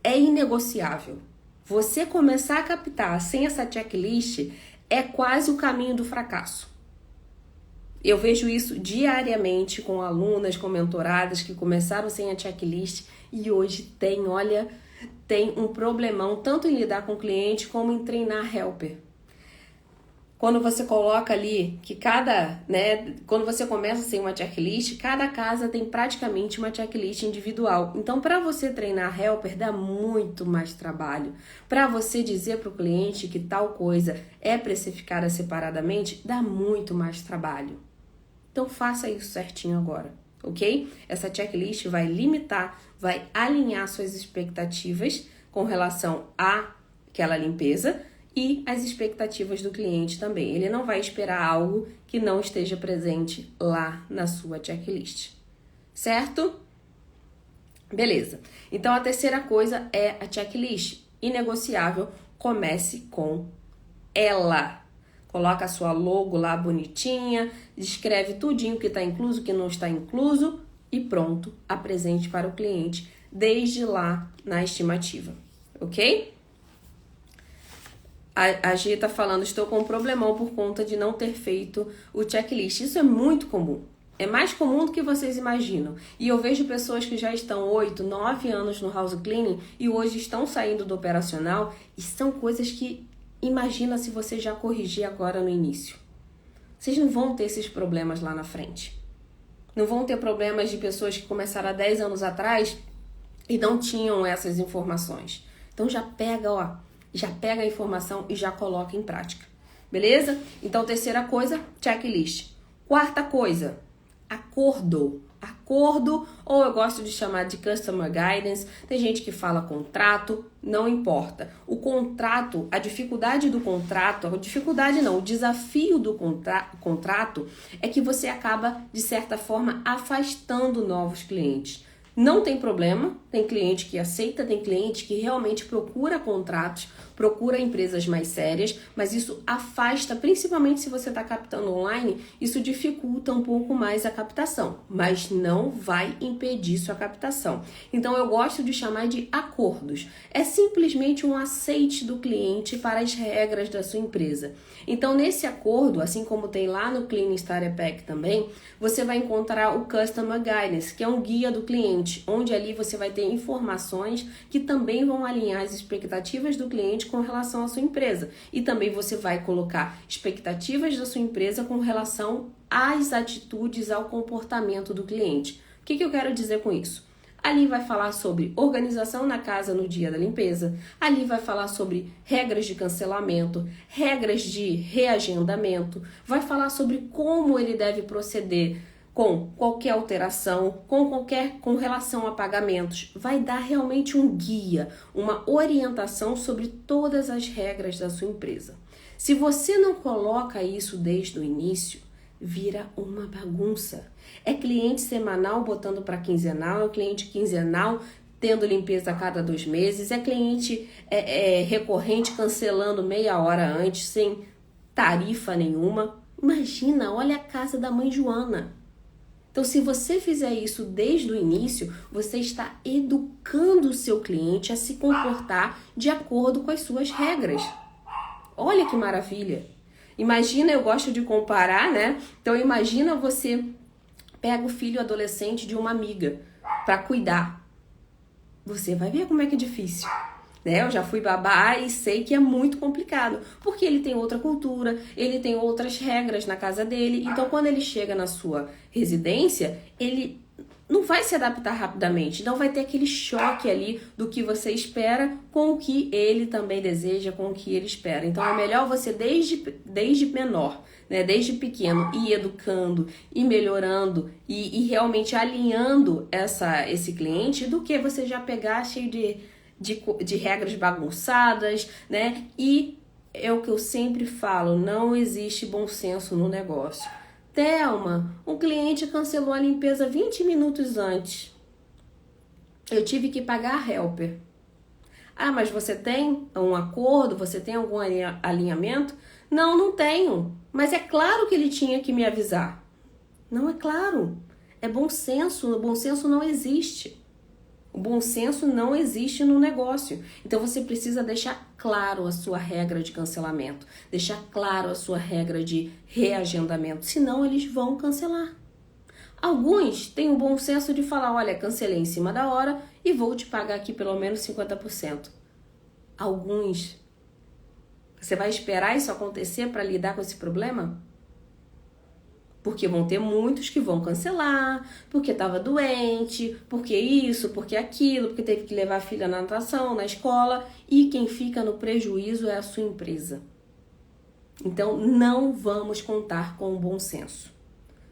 é inegociável. Você começar a captar sem essa checklist é quase o caminho do fracasso. Eu vejo isso diariamente com alunas, com mentoradas que começaram sem a checklist e hoje tem um problemão tanto em lidar com o cliente como em treinar helper. Quando você coloca ali que quando você começa sem uma checklist, cada casa tem praticamente uma checklist individual. Então, para você treinar helper, dá muito mais trabalho. Para você dizer para o cliente que tal coisa é precificada separadamente, dá muito mais trabalho. Então, faça isso certinho agora, ok? Essa checklist vai limitar, vai alinhar suas expectativas com relação àquela limpeza e as expectativas do cliente também. Ele não vai esperar algo que não esteja presente lá na sua checklist, certo? Beleza. Então, a terceira coisa é a checklist. Inegociável, comece com ela. Coloca a sua logo lá bonitinha, descreve tudinho que está incluso, que não está incluso e pronto, apresente para o cliente desde lá na estimativa, ok? A Gia tá falando, estou com um problemão por conta de não ter feito o checklist. Isso é muito comum. É mais comum do que vocês imaginam. E eu vejo pessoas que já estão 8, 9 anos no house cleaning e hoje estão saindo do operacional e são coisas que imagina se você já corrigir agora no início. Vocês não vão ter esses problemas lá na frente. Não vão ter problemas de pessoas que começaram há 10 anos atrás e não tinham essas informações. Então já pega a informação e já coloca em prática, beleza? Então, terceira coisa, checklist. Quarta coisa, acordo. Acordo, ou eu gosto de chamar de Customer Guidance, tem gente que fala contrato, não importa. O contrato, a dificuldade do contrato, o desafio do contrato é que você acaba, de certa forma, afastando novos clientes. Não tem problema, tem cliente que aceita, tem cliente que realmente procura contratos, procura empresas mais sérias, mas isso afasta, principalmente se você está captando online, isso dificulta um pouco mais a captação, mas não vai impedir sua captação. Então eu gosto de chamar de acordos. É simplesmente um aceite do cliente para as regras da sua empresa. Então nesse acordo, assim como tem lá no Cleaning Starter Pack também, você vai encontrar o Customer Guidance, que é um guia do cliente, onde ali você vai ter informações que também vão alinhar as expectativas do cliente com relação à sua empresa. E também você vai colocar expectativas da sua empresa com relação às atitudes, ao comportamento do cliente. O que eu quero dizer com isso? Ali vai falar sobre organização na casa no dia da limpeza. Ali vai falar sobre regras de cancelamento, regras de reagendamento. Vai falar sobre como ele deve proceder com qualquer alteração, com relação a pagamentos. Vai dar realmente um guia, uma orientação sobre todas as regras da sua empresa. Se você não coloca isso desde o início, vira uma bagunça. É cliente semanal botando para quinzenal, é cliente quinzenal tendo limpeza a cada 2 meses, é cliente recorrente cancelando meia hora antes, sem tarifa nenhuma. Imagina, olha a casa da mãe Joana. Então, se você fizer isso desde o início, você está educando o seu cliente a se comportar de acordo com as suas regras. Olha que maravilha! Imagina, eu gosto de comparar, né? Então, imagina você pega o filho adolescente de uma amiga para cuidar. Você vai ver como é que é difícil. né? Eu já fui babá e sei que é muito complicado, porque ele tem outra cultura, ele tem outras regras na casa dele. Então, quando ele chega na sua residência, ele não vai se adaptar rapidamente, não vai ter aquele choque ali do que você espera com o que ele também deseja, com o que ele espera. Então, é melhor você desde menor, né, desde pequeno, ir educando, ir melhorando e realmente alinhando esse cliente do que você já pegar cheio de regras bagunçadas, né? E é o que eu sempre falo, não existe bom senso no negócio. Thelma, um cliente cancelou a limpeza 20 minutos antes. Eu tive que pagar a helper. Ah, mas você tem um acordo? Você tem algum alinhamento? Não, não tenho. Mas é claro que ele tinha que me avisar. Não é claro. É bom senso. O bom senso não existe. O bom senso não existe no negócio. Então você precisa deixar claro a sua regra de cancelamento, deixar claro a sua regra de reagendamento, senão eles vão cancelar. Alguns têm o bom senso de falar, olha, cancelei em cima da hora e vou te pagar aqui pelo menos 50%. Alguns, você vai esperar isso acontecer para lidar com esse problema? Porque vão ter muitos que vão cancelar, porque estava doente, porque isso, porque aquilo, porque teve que levar a filha na natação, na escola, e quem fica no prejuízo é a sua empresa. Então, não vamos contar com o bom senso.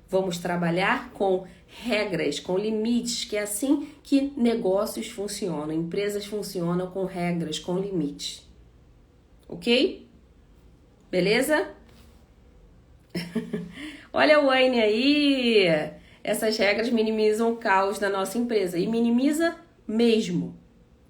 Vamos trabalhar com regras, com limites, que é assim que negócios funcionam, empresas funcionam com regras, com limites. Ok? Beleza? Olha o Wayne aí! Essas regras minimizam o caos da nossa empresa. E minimiza mesmo.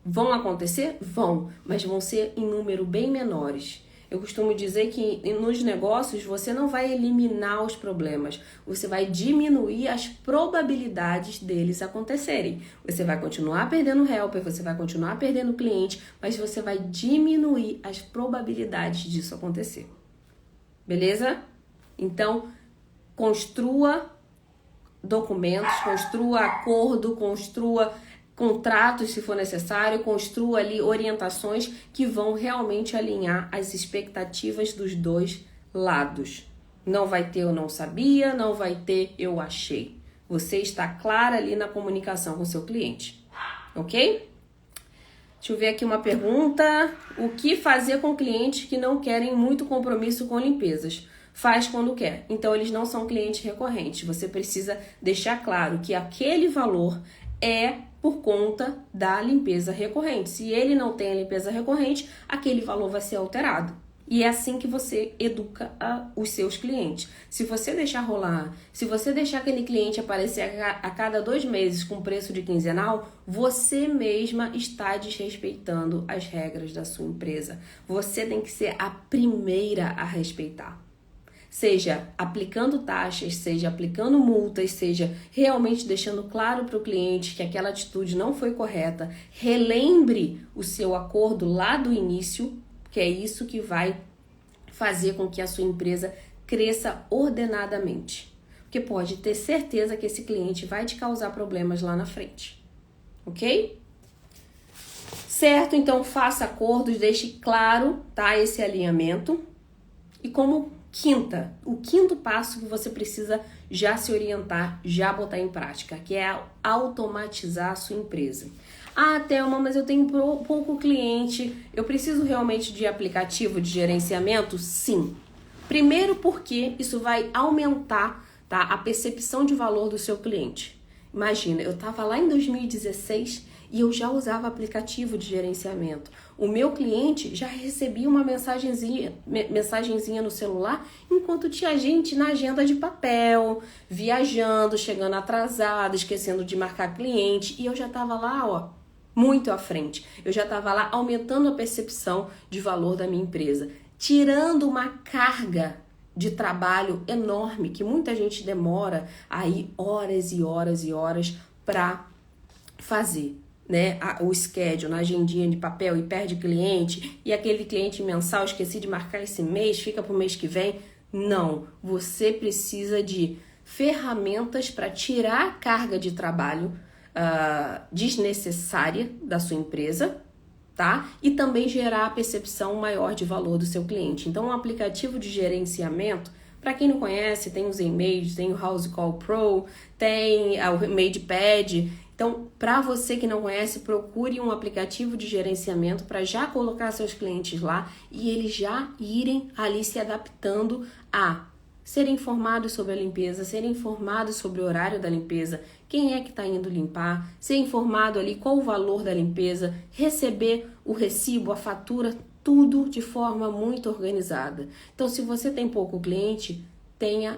Vão acontecer? Vão, mas vão ser em número bem menores. Eu costumo dizer que nos negócios você não vai eliminar os problemas, você vai diminuir as probabilidades deles acontecerem. Você vai continuar perdendo helper, você vai continuar perdendo cliente, mas você vai diminuir as probabilidades disso acontecer. Beleza? Então, construa documentos, construa acordo, construa contratos se for necessário, construa ali orientações que vão realmente alinhar as expectativas dos dois lados. Não vai ter eu não sabia, não vai ter eu achei. Você está clara ali na comunicação com o seu cliente, ok? Deixa eu ver aqui uma pergunta. O que fazer com clientes que não querem muito compromisso com limpezas? Faz quando quer. Então, eles não são clientes recorrentes. Você precisa deixar claro que aquele valor é por conta da limpeza recorrente. Se ele não tem a limpeza recorrente, aquele valor vai ser alterado. E é assim que você educa os seus clientes. Se você deixar rolar, se você deixar aquele cliente aparecer a cada 2 meses com preço de quinzenal, você mesma está desrespeitando as regras da sua empresa. Você tem que ser a primeira a respeitar. Seja aplicando taxas, seja aplicando multas, seja realmente deixando claro para o cliente que aquela atitude não foi correta. Relembre o seu acordo lá do início, que é isso que vai fazer com que a sua empresa cresça ordenadamente. Porque pode ter certeza que esse cliente vai te causar problemas lá na frente. Ok? Certo? Então faça acordos, deixe claro, tá, esse alinhamento. E como o quinto passo que você precisa já se orientar, já botar em prática, que é automatizar a sua empresa. Ah, Thelma, mas eu tenho pouco cliente, eu preciso realmente de aplicativo de gerenciamento? Sim. Primeiro porque isso vai aumentar, tá, a percepção de valor do seu cliente. Imagina, eu estava lá em 2016 e eu já usava aplicativo de gerenciamento. O meu cliente já recebia uma mensagenzinha no celular, enquanto tinha gente na agenda de papel, viajando, chegando atrasado, esquecendo de marcar cliente. E eu já estava lá, ó, muito à frente. Eu já estava lá aumentando a percepção de valor da minha empresa, tirando uma carga de trabalho enorme, que muita gente demora aí horas e horas e horas para fazer, né? O schedule na agendinha de papel e perde cliente, e aquele cliente mensal, esqueci de marcar esse mês, fica pro mês que vem. Não, você precisa de ferramentas para tirar a carga de trabalho desnecessária da sua empresa, tá? E também gerar a percepção maior de valor do seu cliente. Então, um aplicativo de gerenciamento, para quem não conhece, tem os e-mails, tem o House Call Pro, tem o MadePad. Então, para você que não conhece, procure um aplicativo de gerenciamento para já colocar seus clientes lá e eles já irem ali se adaptando a serem informados sobre a limpeza, serem informados sobre o horário da limpeza, quem é que está indo limpar, ser informado ali qual o valor da limpeza, receber o recibo, a fatura, tudo de forma muito organizada. Então, se você tem pouco cliente, tenha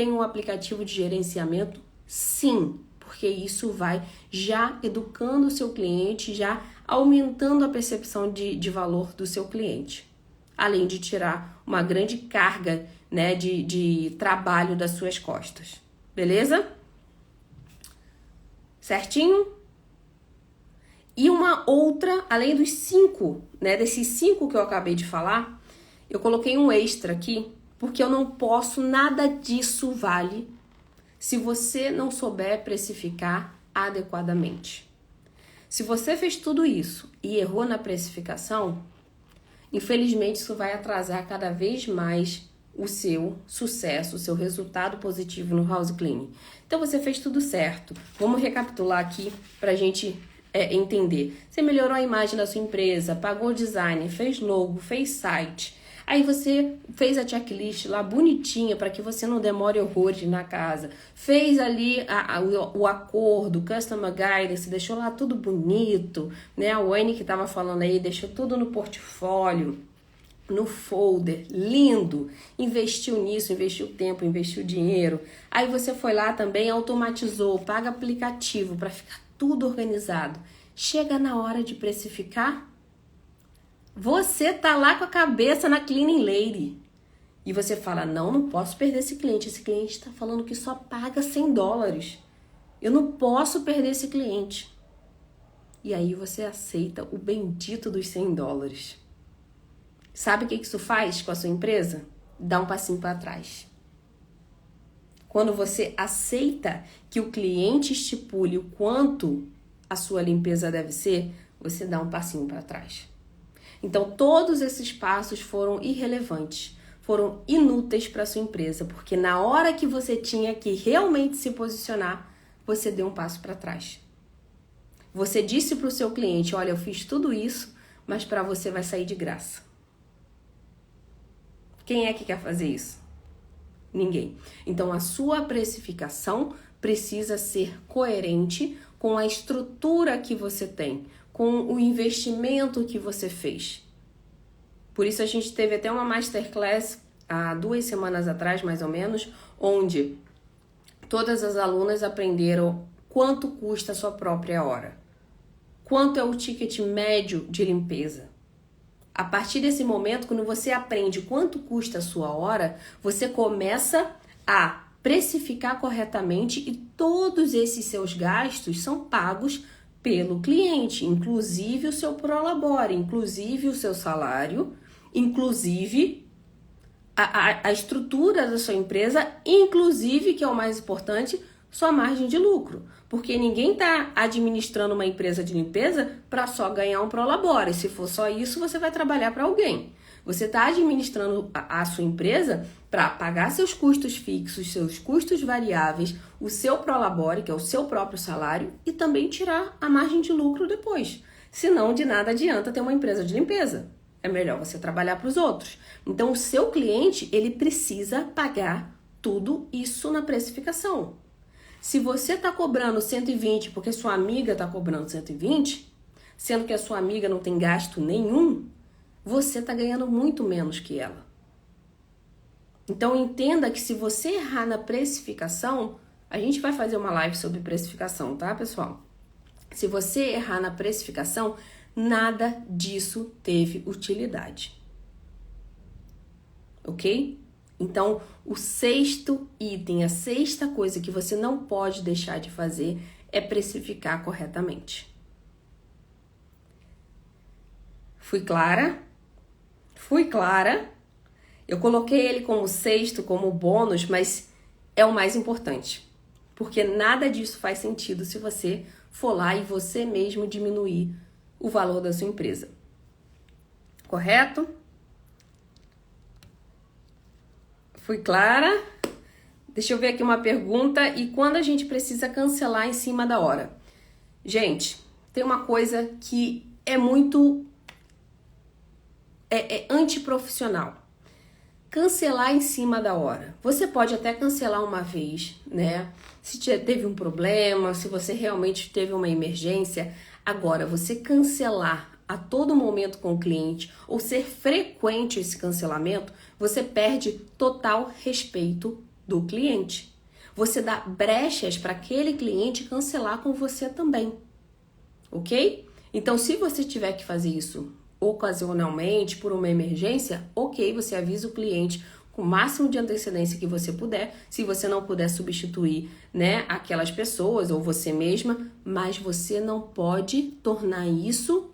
um aplicativo de gerenciamento, sim, porque isso vai já educando o seu cliente, já aumentando a percepção de valor do seu cliente, além de tirar uma grande carga, né, de trabalho das suas costas. Beleza? Certinho? E uma outra, além dos 5, né, desses 5 que eu acabei de falar, eu coloquei um extra aqui, porque eu não posso, nada disso vale se você não souber precificar adequadamente. Se você fez tudo isso e errou na precificação, infelizmente isso vai atrasar cada vez mais o seu sucesso, o seu resultado positivo no house cleaning. Então você fez tudo certo. Vamos recapitular aqui para a gente entender. Você melhorou a imagem da sua empresa, pagou o design, fez logo, fez site. Aí você fez a checklist lá bonitinha para que você não demore horrores na casa. Fez ali o acordo, Customer Guidance, deixou lá tudo bonito, né? A Wayne que estava falando aí, deixou tudo no portfólio, no folder, lindo. Investiu nisso, investiu tempo, investiu dinheiro. Aí você foi lá também, automatizou, paga aplicativo para ficar tudo organizado. Chega na hora de precificar, você tá lá com a cabeça na Cleaning Lady. E você fala, não posso perder esse cliente. Esse cliente está falando que só paga $100. Eu não posso perder esse cliente. E aí você aceita o bendito dos $100. Sabe o que isso faz com a sua empresa? Dá um passinho para trás. Quando você aceita que o cliente estipule o quanto a sua limpeza deve ser, você dá um passinho para trás. Então, todos esses passos foram irrelevantes, foram inúteis para a sua empresa, porque na hora que você tinha que realmente se posicionar, você deu um passo para trás. Você disse para o seu cliente, olha, eu fiz tudo isso, mas para você vai sair de graça. Quem é que quer fazer isso? Ninguém. Então, a sua precificação precisa ser coerente com a estrutura que você tem, com o investimento que você fez. Por isso a gente teve até uma masterclass há 2 semanas atrás, mais ou menos, onde todas as alunas aprenderam quanto custa a sua própria hora, quanto é o ticket médio de limpeza. A partir desse momento, quando você aprende quanto custa a sua hora, você começa a precificar corretamente e todos esses seus gastos são pagos pelo cliente, inclusive o seu prolabore, inclusive o seu salário, inclusive a estrutura da sua empresa, inclusive, que é o mais importante, sua margem de lucro. Porque ninguém está administrando uma empresa de limpeza para só ganhar um prolabore. Se for só isso, você vai trabalhar para alguém. Você está administrando a sua empresa para pagar seus custos fixos, seus custos variáveis, o seu prolabore, que é o seu próprio salário, e também tirar a margem de lucro depois. Senão, de nada adianta ter uma empresa de limpeza. É melhor você trabalhar para os outros. Então, o seu cliente, ele precisa pagar tudo isso na precificação. Se você está cobrando 120 porque sua amiga está cobrando 120, sendo que a sua amiga não tem gasto nenhum, você está ganhando muito menos que ela. Então, entenda que se você errar na precificação, a gente vai fazer uma live sobre precificação, tá, pessoal? Se você errar na precificação, nada disso teve utilidade. Ok? Então, o 6º item, a 6ª coisa que você não pode deixar de fazer é precificar corretamente. Fui clara? Fui clara? Eu coloquei ele como 6º, como bônus, mas é o mais importante. Porque nada disso faz sentido se você for lá e você mesmo diminuir o valor da sua empresa. Correto? Fui clara? Deixa eu ver aqui uma pergunta. E quando a gente precisa cancelar em cima da hora? Gente, tem uma coisa que é muito antiprofissional. Cancelar em cima da hora. Você pode até cancelar uma vez, né? Se teve um problema, se você realmente teve uma emergência. Agora, você cancelar a todo momento com o cliente ou ser frequente esse cancelamento, você perde total respeito do cliente. Você dá brechas para aquele cliente cancelar com você também, ok? Então, se você tiver que fazer isso ocasionalmente, por uma emergência, ok, você avisa o cliente com o máximo de antecedência que você puder, se você não puder substituir, né, aquelas pessoas ou você mesma, mas você não pode tornar isso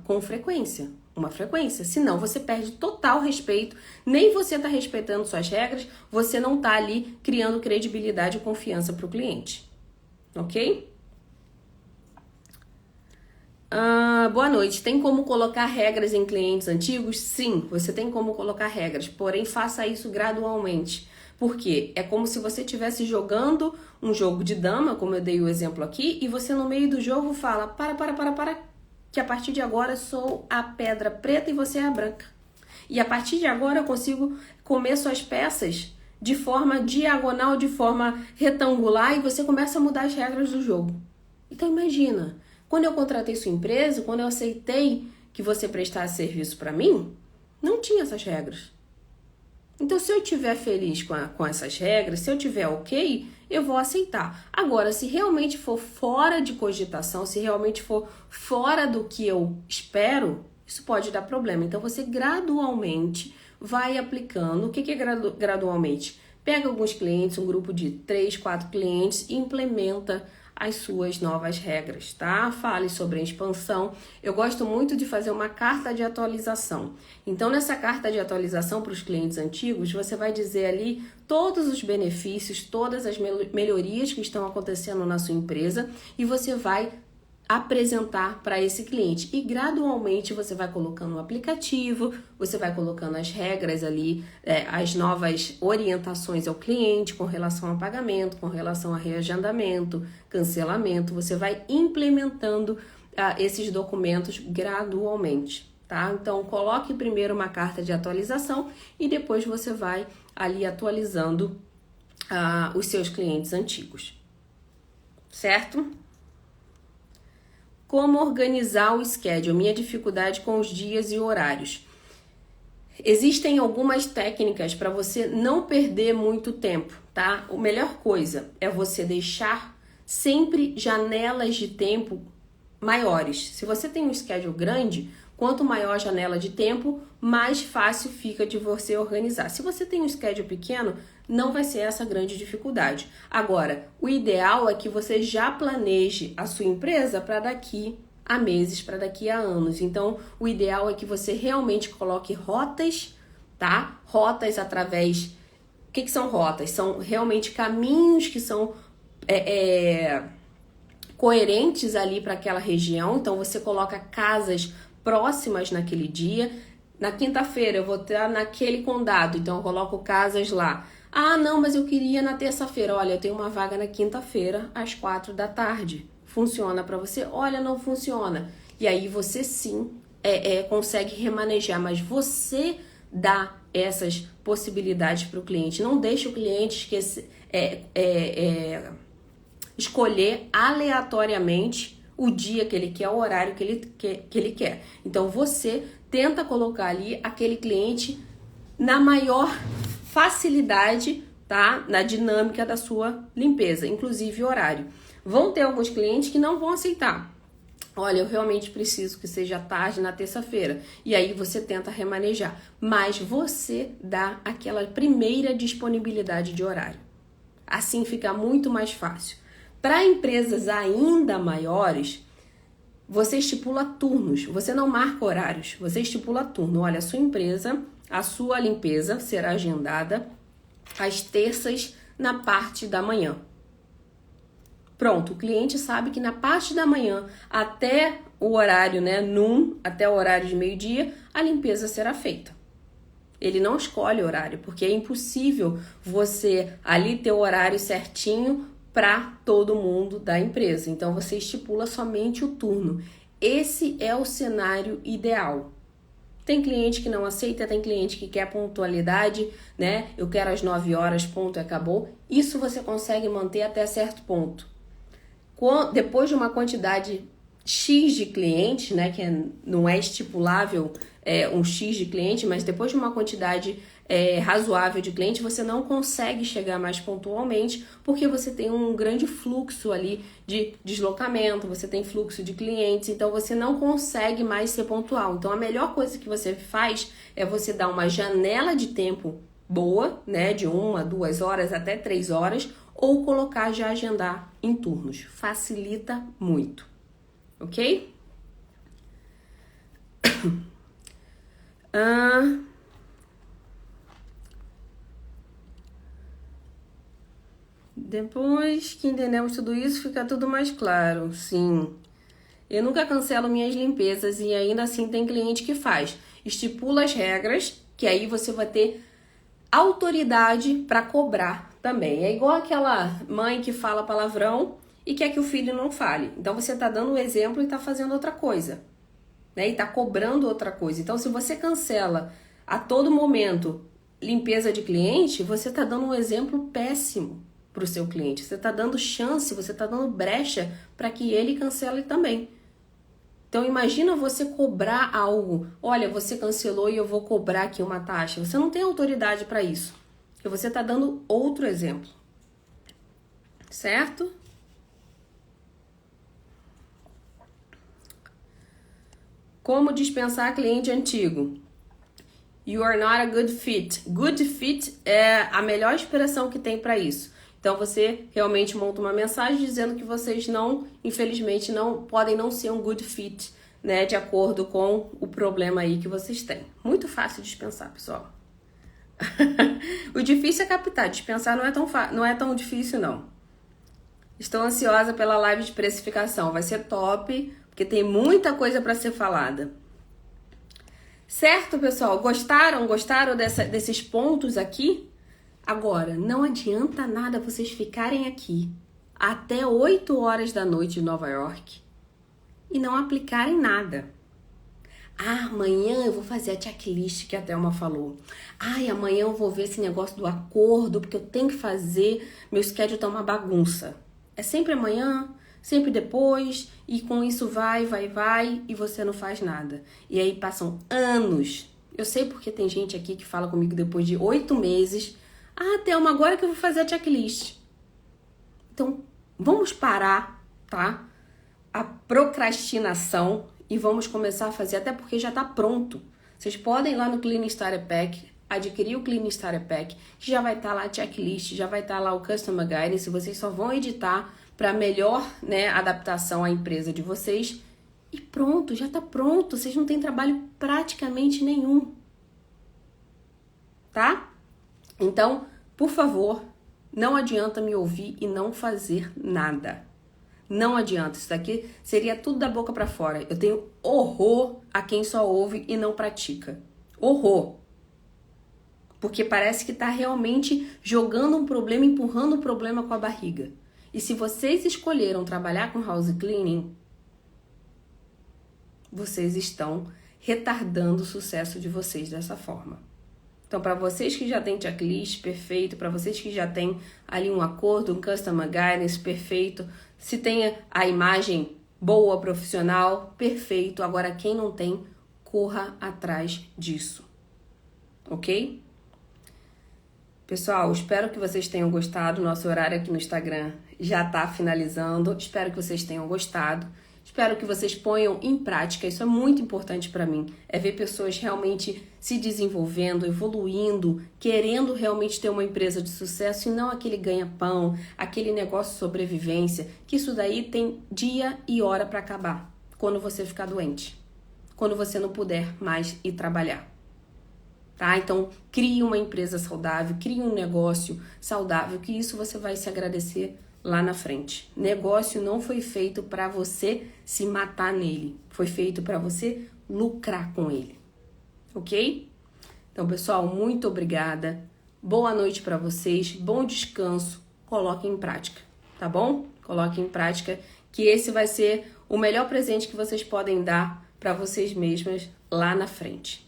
com frequência, uma frequência, senão você perde total respeito, nem você está respeitando suas regras, você não está ali criando credibilidade e confiança para o cliente, ok? Boa noite. Tem como colocar regras em clientes antigos? Sim, você tem como colocar regras, porém faça isso gradualmente. Porque é como se você estivesse jogando um jogo de dama, como eu dei o exemplo aqui, e você no meio do jogo fala, para, que a partir de agora eu sou a pedra preta e você é a branca. E a partir de agora eu consigo comer suas peças de forma diagonal, de forma retangular, e você começa a mudar as regras do jogo. Então imagina, quando eu contratei sua empresa, quando eu aceitei que você prestasse serviço para mim, não tinha essas regras. Então, se eu estiver feliz com essas regras, se eu tiver ok, eu vou aceitar. Agora, se realmente for fora de cogitação, se realmente for fora do que eu espero, isso pode dar problema. Então, você gradualmente vai aplicando. O que é gradualmente? Pega alguns clientes, um grupo de 3, 4 clientes e implementa as suas novas regras, tá? Fale sobre a expansão. Eu gosto muito de fazer uma carta de atualização. Então, nessa carta de atualização para os clientes antigos, você vai dizer ali todos os benefícios, todas as melhorias que estão acontecendo na sua empresa e você vai apresentar para esse cliente e gradualmente você vai colocando o aplicativo, você vai colocando as regras ali, as novas orientações ao cliente com relação a pagamento, com relação a reagendamento, cancelamento, você vai implementando esses documentos gradualmente, tá? Então coloque primeiro uma carta de atualização e depois você vai ali atualizando os seus clientes antigos, certo? Como organizar o schedule? Minha dificuldade com os dias e horários. Existem algumas técnicas para você não perder muito tempo, tá? A melhor coisa é você deixar sempre janelas de tempo maiores. Se você tem um schedule grande, quanto maior a janela de tempo, mais fácil fica de você organizar. Se você tem um schedule pequeno, não vai ser essa grande dificuldade. Agora, o ideal é que você já planeje a sua empresa para daqui a meses, para daqui a anos. Então, o ideal é que você realmente coloque rotas, tá? Rotas através... O que são rotas? São realmente caminhos que são coerentes ali para aquela região. Então, você coloca casas próximas naquele dia. Na quinta-feira eu vou estar naquele condado, então eu coloco casas lá. Ah, não, mas eu queria na terça-feira. Olha, eu tenho uma vaga na quinta-feira às 4 da tarde. Funciona para você? Olha, não funciona. E aí você sim consegue remanejar, mas você dá essas possibilidades para o cliente. Não deixe o cliente escolher aleatoriamente o dia que ele quer, o horário que ele quer. Então, você tenta colocar ali aquele cliente na maior facilidade, tá? Na dinâmica da sua limpeza, inclusive horário. Vão ter alguns clientes que não vão aceitar. Olha, eu realmente preciso que seja tarde na terça-feira. E aí você tenta remanejar. Mas você dá aquela primeira disponibilidade de horário. Assim fica muito mais fácil. Para empresas ainda maiores, você estipula turnos, você não marca horários, você estipula turno. Olha, a sua empresa, a sua limpeza será agendada às terças na parte da manhã. Pronto, o cliente sabe que na parte da manhã até o horário, né, até o horário de meio-dia, a limpeza será feita. Ele não escolhe o horário, porque é impossível você ali ter o horário certinho para todo mundo da empresa. Então, você estipula somente o turno. Esse é o cenário ideal. Tem cliente que não aceita, tem cliente que quer pontualidade, né? Eu quero às 9 horas, ponto, e acabou. Isso você consegue manter até certo ponto. Depois de uma quantidade X de clientes, né? Que não é estipulável um X de cliente, mas depois de uma quantidade razoável de cliente, você não consegue chegar mais pontualmente, porque você tem um grande fluxo ali de deslocamento, você tem fluxo de clientes, então você não consegue mais ser pontual. Então a melhor coisa que você faz é você dar uma janela de tempo boa, né, de 1 a 2 horas até 3 horas, ou colocar já agendar em turnos. Facilita muito, ok? Depois que entendemos tudo isso, fica tudo mais claro. Sim. Eu nunca cancelo minhas limpezas e ainda assim tem cliente que faz. Estipula as regras, que aí você vai ter autoridade para cobrar também. É igual aquela mãe que fala palavrão e quer que o filho não fale. Então você tá dando um exemplo e tá fazendo outra coisa, né? E tá cobrando outra coisa. Então se você cancela a todo momento limpeza de cliente, você tá dando um exemplo péssimo para o seu cliente. Você tá dando chance, você tá dando brecha para que ele cancele também. Então imagina você cobrar algo. Olha, você cancelou e eu vou cobrar aqui uma taxa. Você não tem autoridade para isso. Porque você está dando outro exemplo. Certo? Como dispensar cliente antigo? You are not a good fit. Good fit é a melhor expressão que tem para isso. Então você realmente monta uma mensagem dizendo que vocês não, infelizmente, não podem não ser um good fit, né, de acordo com o problema aí que vocês têm. Muito fácil de dispensar, pessoal. O difícil é captar, dispensar não é tão difícil não. Estou ansiosa pela live de precificação, vai ser top, porque tem muita coisa para ser falada. Certo, pessoal? Gostaram desses pontos aqui? Agora, não adianta nada vocês ficarem aqui até 8 horas da noite em Nova York e não aplicarem nada. Ah, amanhã eu vou fazer a checklist que a Thelma falou. Ai, amanhã eu vou ver esse negócio do acordo, porque eu tenho que fazer, meu schedule tá uma bagunça. É sempre amanhã, sempre depois, e com isso vai, e você não faz nada. E aí passam anos. Eu sei porque tem gente aqui que fala comigo depois de 8 meses. Ah, Thelma, agora que eu vou fazer a checklist. Então, vamos parar, tá? A procrastinação e vamos começar a fazer, até porque já tá pronto. Vocês podem ir lá no Clean Starter Pack, adquirir o Clean Starter Pack, que já vai estar lá a checklist, já vai estar lá o Customer Guidance, vocês só vão editar para melhor, né, adaptação à empresa de vocês. E pronto, já tá pronto. Vocês não têm trabalho praticamente nenhum. Tá? Então, por favor, não adianta me ouvir e não fazer nada. Não adianta. Isso daqui seria tudo da boca para fora. Eu tenho horror a quem só ouve e não pratica. Horror. Porque parece que tá realmente jogando um problema, empurrando um problema com a barriga. E se vocês escolheram trabalhar com house cleaning, vocês estão retardando o sucesso de vocês dessa forma. Então, para vocês que já têm checklist, perfeito. Para vocês que já têm ali um acordo, um Customer Guidance, perfeito. Se tem a imagem boa, profissional, perfeito. Agora, quem não tem, corra atrás disso. Ok? Pessoal, espero que vocês tenham gostado. Nosso horário aqui no Instagram já está finalizando. Espero que vocês tenham gostado. Espero que vocês ponham em prática, isso é muito importante para mim, é ver pessoas realmente se desenvolvendo, evoluindo, querendo realmente ter uma empresa de sucesso e não aquele ganha-pão, aquele negócio de sobrevivência, que isso daí tem dia e hora para acabar, quando você ficar doente, quando você não puder mais ir trabalhar. Tá? Então, crie uma empresa saudável, crie um negócio saudável, que isso você vai se agradecer lá na frente. Negócio não foi feito para você se matar nele, foi feito para você lucrar com ele, ok? Então, pessoal, muito obrigada. Boa noite para vocês, bom descanso. Coloquem em prática, tá bom? Coloquem em prática que esse vai ser o melhor presente que vocês podem dar para vocês mesmas lá na frente.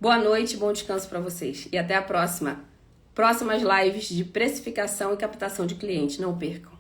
Boa noite, bom descanso para vocês e até a próxima. Próximas lives de precificação e captação de clientes, não percam.